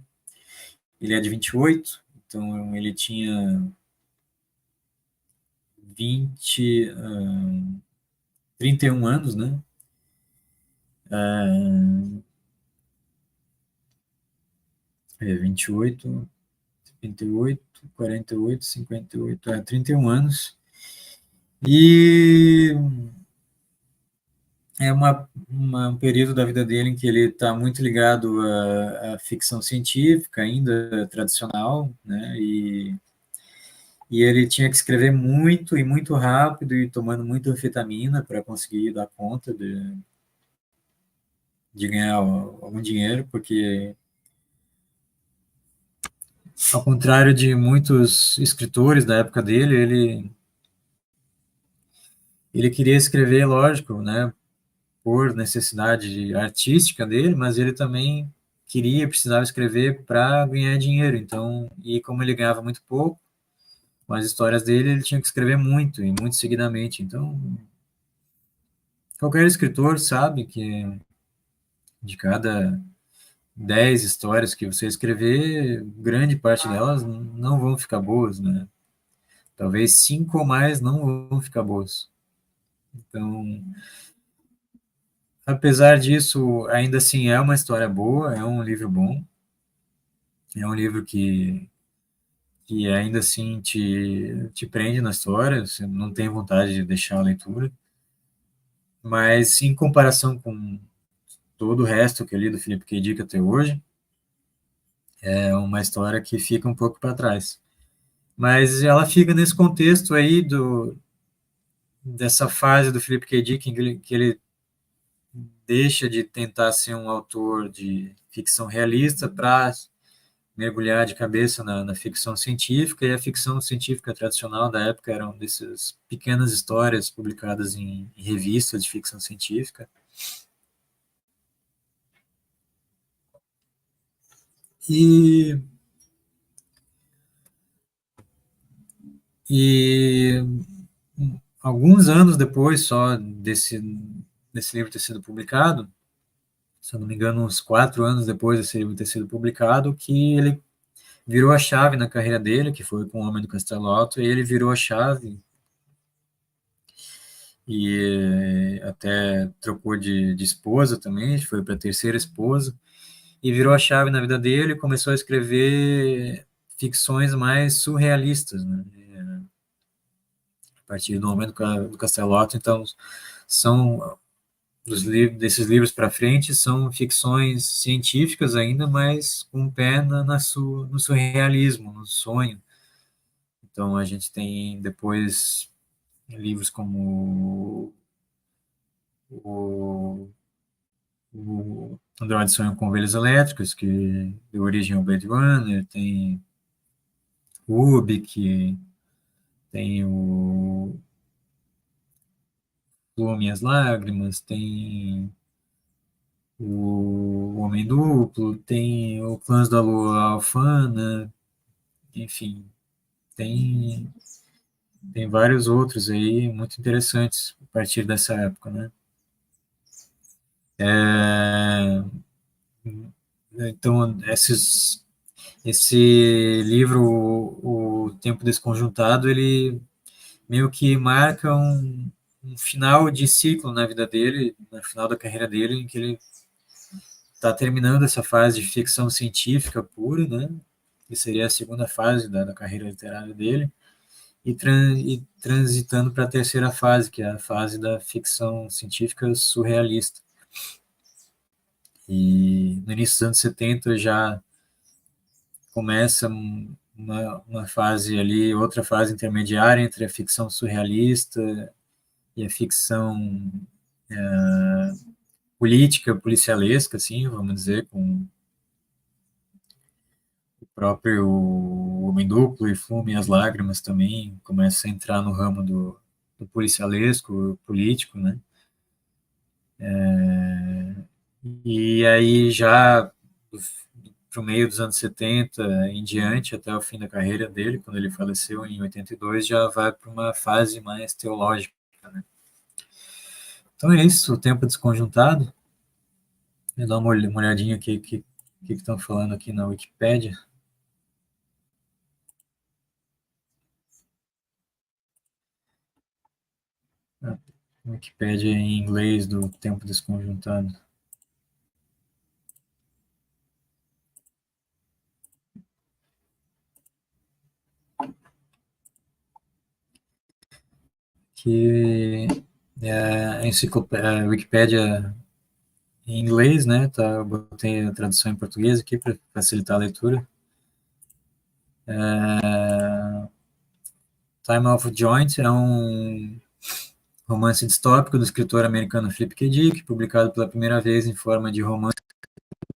Ele é de 28, então ele tinha 31 anos, né? É 28, 38, 48, 58, 31 anos. E é um período da vida dele em que ele está muito ligado à ficção científica, ainda tradicional, né? E ele tinha que escrever muito e muito rápido e tomando muita anfetamina para conseguir dar conta de ganhar algum dinheiro, porque, ao contrário de muitos escritores da época dele, ele queria escrever, lógico, né, por necessidade artística dele, mas ele também queria, precisava escrever para ganhar dinheiro. Então, e como ele ganhava muito pouco, com as histórias dele, ele tinha que escrever muito e muito seguidamente. Então, qualquer escritor sabe que de cada 10 histórias que você escrever, grande parte delas não vão ficar boas, né? Talvez 5 ou mais não vão ficar boas. Então, apesar disso, ainda assim é uma história boa, é um livro bom, é um livro que ainda assim te prende na história, você não tem vontade de deixar a leitura, mas em comparação com todo o resto que eu li do Philip K. Dick até hoje, é uma história que fica um pouco para trás. Mas ela fica nesse contexto aí dessa fase do Philip K. Dick que ele deixa de tentar ser um autor de ficção realista para mergulhar de cabeça na ficção científica, e a ficção científica tradicional da época eram dessas pequenas histórias publicadas em revistas de ficção científica. E, e alguns anos depois só desse livro ter sido publicado, se eu não me engano, uns 4 anos depois desse livro ter sido publicado, que ele virou a chave na carreira dele, que foi com o Homem do Castelo Alto, e ele virou a chave e até trocou de esposa também, foi para a terceira esposa, e virou a chave na vida dele e começou a escrever ficções mais surrealistas, né? A partir do Homem do Castelo Alto, então, são desses livros para frente são ficções científicas ainda, mas com o pé no surrealismo, no sonho. Então a gente tem depois livros como o, o Android Sonho com Ovelhas Elétricas, que deu origem ao Blade Runner, tem o Ubik, tem o Lume e as Lágrimas, tem o Homem Duplo, tem o Clãs da Lua Alfana, enfim, tem, tem vários outros aí muito interessantes a partir dessa época, né? É, então, esse livro, o Tempo Desconjuntado, ele meio que marca um final de ciclo na vida dele, no final da carreira dele, em que ele está terminando essa fase de ficção científica pura, né? Que seria a segunda fase da carreira literária dele, e transitando para a terceira fase, que é a fase da ficção científica surrealista. E no início dos anos 70 já começa uma fase ali, outra fase intermediária entre a ficção surrealista e a ficção política, policialesca, assim, vamos dizer, com próprio Homem Duplo e Fume e as Lágrimas também começa a entrar no ramo do policialesco, político, né? E aí já para o meio dos anos 70 em diante, até o fim da carreira dele, quando ele faleceu em 82, já vai para uma fase mais teológica, né? Então é isso, o tempo desconjuntado. Vou dar uma olhadinha aqui que estão falando aqui na Wikipédia. A Wikipédia em inglês do tempo desconjuntado. Que a Wikipédia em inglês, né? Tá, eu botei a tradução em português aqui para facilitar a leitura. Time of Joint é um romance distópico do escritor americano Philip K. Dick, publicado pela primeira vez em forma de romance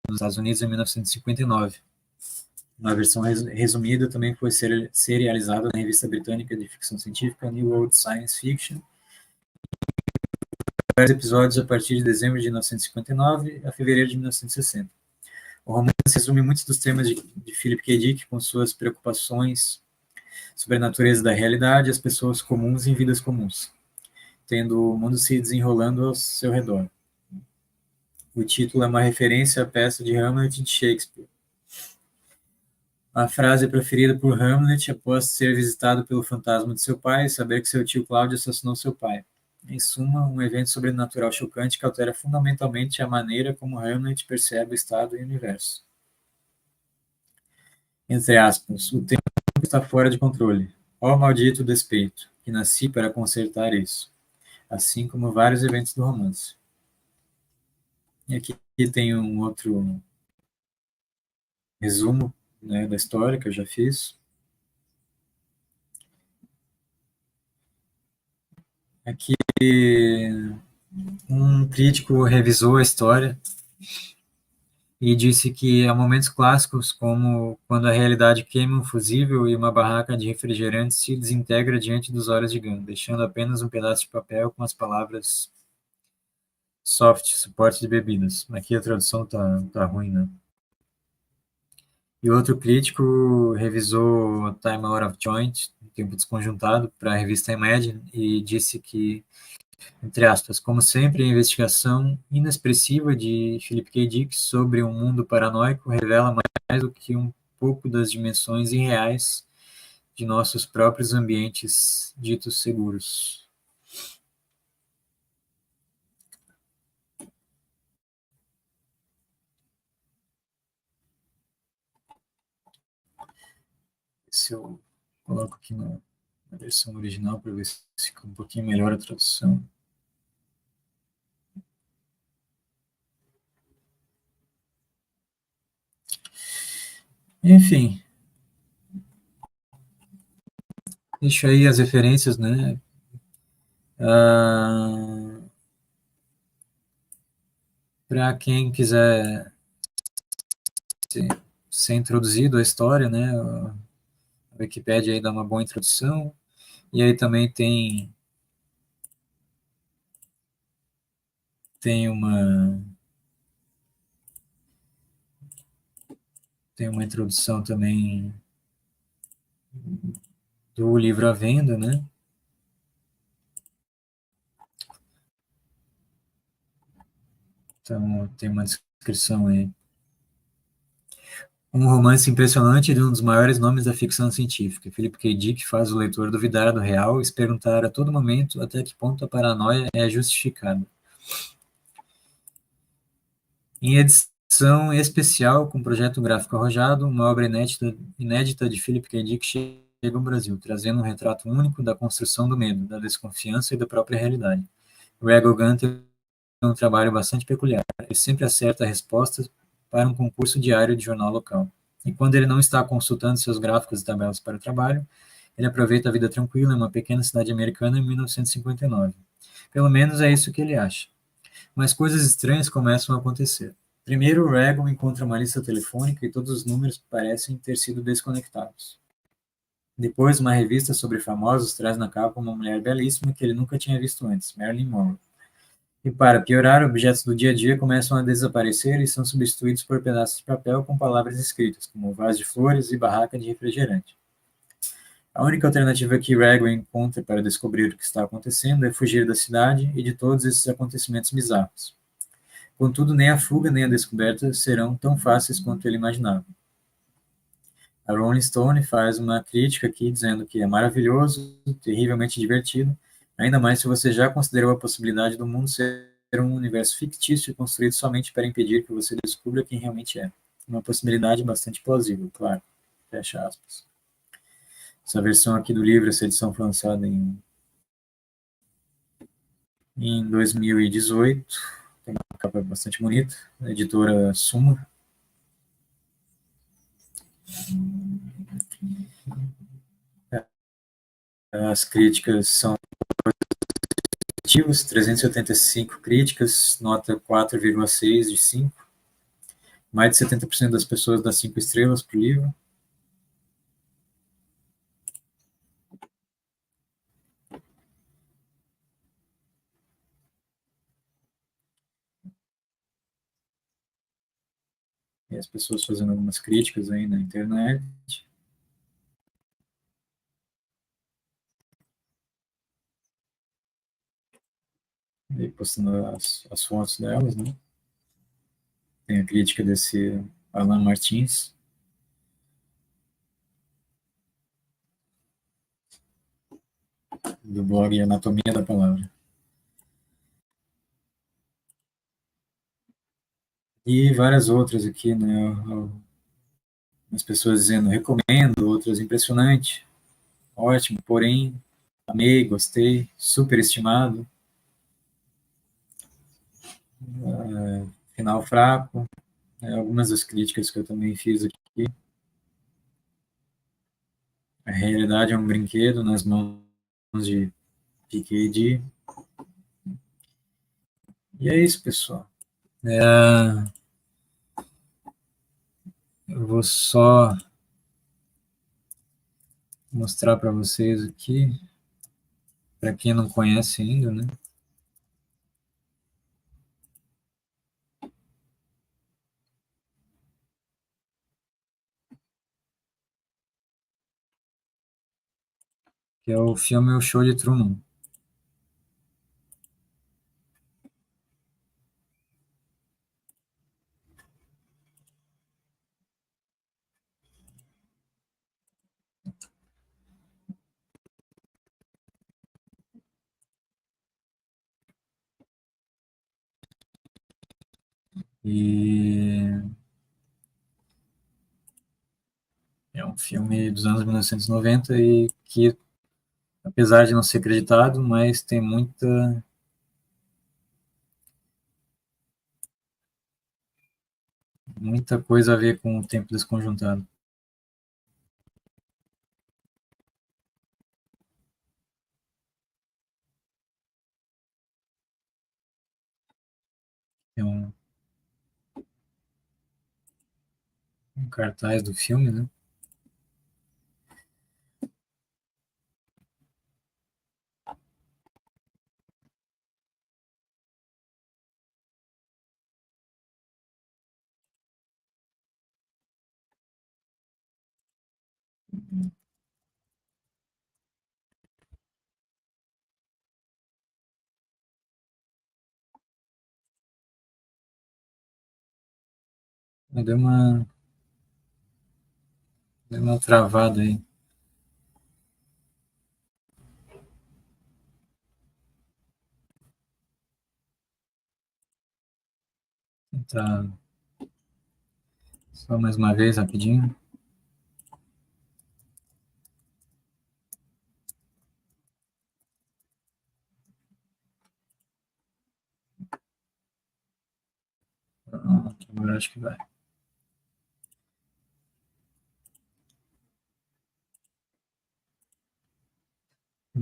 nos Estados Unidos em 1959. Uma versão resumida também foi serializada na revista britânica de ficção científica New World Science Fiction. Vários episódios a partir de dezembro de 1959 a fevereiro de 1960. O romance resume muitos dos temas de Philip K. Dick, com suas preocupações sobre a natureza da realidade e as pessoas comuns em vidas comuns, tendo o mundo se desenrolando ao seu redor. O título é uma referência à peça de Hamlet de Shakespeare. A frase preferida por Hamlet após ser visitado pelo fantasma de seu pai e saber que seu tio Cláudio assassinou seu pai. Em suma, um evento sobrenatural chocante que altera fundamentalmente a maneira como Hamlet percebe o estado e o universo. Entre aspas, o tempo está fora de controle. Ó maldito despeito, que nasci para consertar isso. Assim como vários eventos do romance. E aqui tem um outro resumo, né, da história que eu já fiz. Aqui um crítico revisou a história e disse que há momentos clássicos, como quando a realidade queima um fusível e uma barraca de refrigerante se desintegra diante dos olhos de Gunn, deixando apenas um pedaço de papel com as palavras soft, suporte de bebidas. Aqui a tradução tá ruim, né? E outro crítico revisou Time Out of Joint, Tempo Desconjuntado, para a revista Imagine, e disse que, entre aspas, como sempre, a investigação inexpressiva de Philip K. Dick sobre um mundo paranoico revela mais do que um pouco das dimensões irreais de nossos próprios ambientes ditos seguros. Se eu coloco aqui na versão original para ver se fica um pouquinho melhor a tradução. Enfim, deixo aí as referências, né? Para quem quiser ser introduzido à história, né? A Wikipédia aí dá uma boa introdução. E aí também tem uma introdução também do livro à venda, né? Então tem uma descrição aí. Um romance impressionante de um dos maiores nomes da ficção científica. Philip K. Dick faz o leitor duvidar do real e se perguntar a todo momento até que ponto a paranoia é justificada. Em edição especial, com projeto gráfico arrojado, uma obra inédita de Philip K. Dick chega ao Brasil, trazendo um retrato único da construção do medo, da desconfiança e da própria realidade. O Ego Gunter é um trabalho bastante peculiar. Ele sempre acerta respostas para um concurso diário de jornal local. E quando ele não está consultando seus gráficos e tabelas para o trabalho, ele aproveita a vida tranquila em uma pequena cidade americana em 1959. Pelo menos é isso que ele acha. Mas coisas estranhas começam a acontecer. Primeiro, Reagan encontra uma lista telefônica e todos os números parecem ter sido desconectados. Depois, uma revista sobre famosos traz na capa uma mulher belíssima que ele nunca tinha visto antes, Marilyn Monroe. E para piorar, objetos do dia a dia começam a desaparecer e são substituídos por pedaços de papel com palavras escritas, como vaso de flores e barraca de refrigerante. A única alternativa que Reagan encontra para descobrir o que está acontecendo é fugir da cidade e de todos esses acontecimentos bizarros. Contudo, nem a fuga nem a descoberta serão tão fáceis quanto ele imaginava. A Rolling Stone faz uma crítica aqui dizendo que é maravilhoso, terrivelmente divertido, ainda mais se você já considerou a possibilidade do mundo ser um universo fictício construído somente para impedir que você descubra quem realmente é. Uma possibilidade bastante plausível, claro. Fecha aspas. Essa versão aqui do livro, essa edição foi lançada em 2018. Tem uma capa bastante bonita, a editora Suma. As críticas são positivas, 385 críticas, nota 4,6 de 5. Mais de 70% das pessoas dão 5 estrelas para o livro. E as pessoas fazendo algumas críticas aí na internet. E postando as fotos delas, né? Tem a crítica desse Alan Martins. Do blog Anatomia da Palavra. E várias outras aqui, né? As pessoas dizendo recomendo, outras impressionante, ótimo, porém, amei, gostei, superestimado, final fraco, algumas das críticas que eu também fiz aqui. A realidade é um brinquedo nas mãos de PKD. E é isso, pessoal. Eu vou só mostrar para vocês aqui, para quem não conhece ainda, né? Que é o filme O Show de Truman. E é um filme dos anos 1990 e que, apesar de não ser acreditado, mas tem muita coisa a ver com o tempo desconjuntado. É um cartaz do filme, né? Deu uma travada aí. Tá. Só mais uma vez, rapidinho. Agora acho que vai.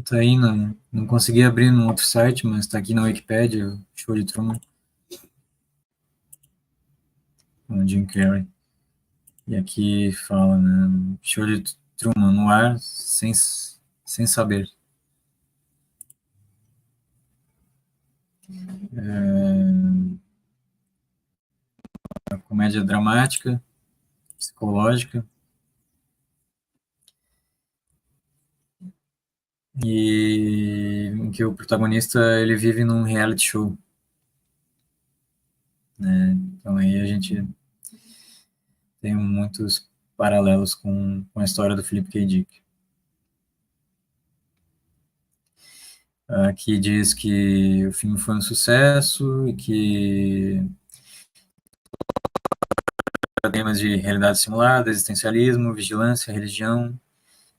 Tá aí, não consegui abrir no outro site, mas tá aqui na Wikipedia, Show de Truman. o Jim Carrey. E aqui fala, né, show de Truman no ar, sem saber. Comédia dramática, psicológica, e em que o protagonista ele vive num reality show, né? Então aí a gente tem muitos paralelos com a história do Philip K. Dick. Aqui diz que o filme foi um sucesso e que temas de realidade simulada, existencialismo, vigilância, religião,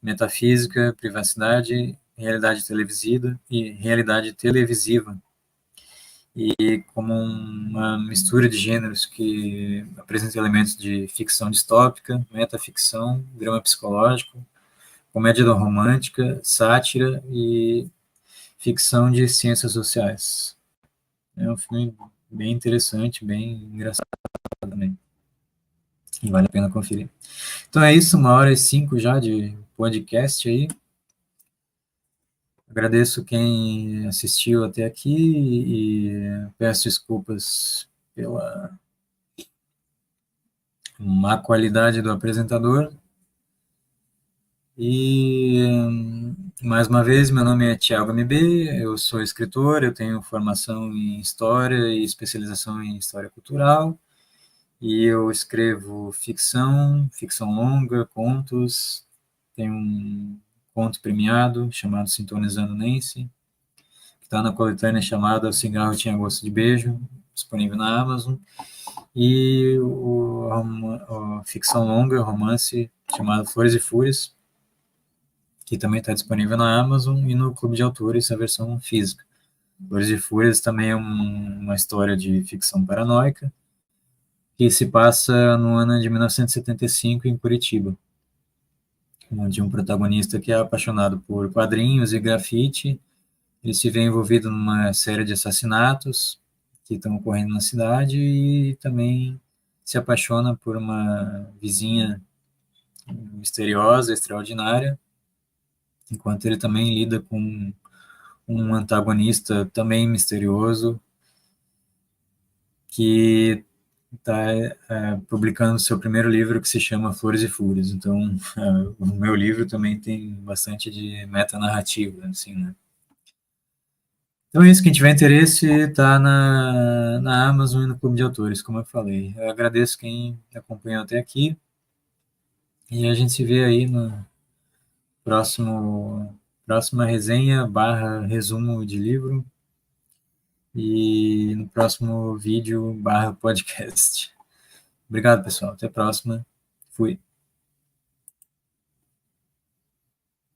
metafísica, privacidade, realidade televisiva e como uma mistura de gêneros que apresenta elementos de ficção distópica, metaficção, drama psicológico, comédia romântica, sátira e ficção de ciências sociais. É um filme bem interessante, bem engraçado também. E vale a pena conferir. Então é isso, 1h05 já de podcast aí. Agradeço quem assistiu até aqui e peço desculpas pela má qualidade do apresentador. E mais uma vez, meu nome é Thiago MB, eu sou escritor, eu tenho formação em História e especialização em História Cultural, e eu escrevo ficção longa, contos, tenho um conto premiado chamado Sintonizando Nancy, que está na coletânea chamada O Cigarro Tinha Gosto de Beijo, disponível na Amazon, e a ficção longa, romance, chamado Flores e Fúrias, que também está disponível na Amazon e no Clube de Autores, a versão física. Flores e Fúrias também é uma história de ficção paranoica, que se passa no ano de 1975 em Curitiba, onde um protagonista que é apaixonado por quadrinhos e grafite, ele se vê envolvido numa série de assassinatos que estão ocorrendo na cidade e também se apaixona por uma vizinha misteriosa, extraordinária, enquanto ele também lida com um antagonista também misterioso que está publicando seu primeiro livro que se chama Flores e Fúrias. Então, o meu livro também tem bastante de metanarrativa, assim, né? Então é isso, quem tiver interesse está na Amazon e no Clube de Autores, como eu falei. Eu agradeço quem acompanhou até aqui e a gente se vê aí no próxima resenha barra resumo de livro e no próximo vídeo barra podcast. Obrigado, pessoal. Até a próxima. Fui.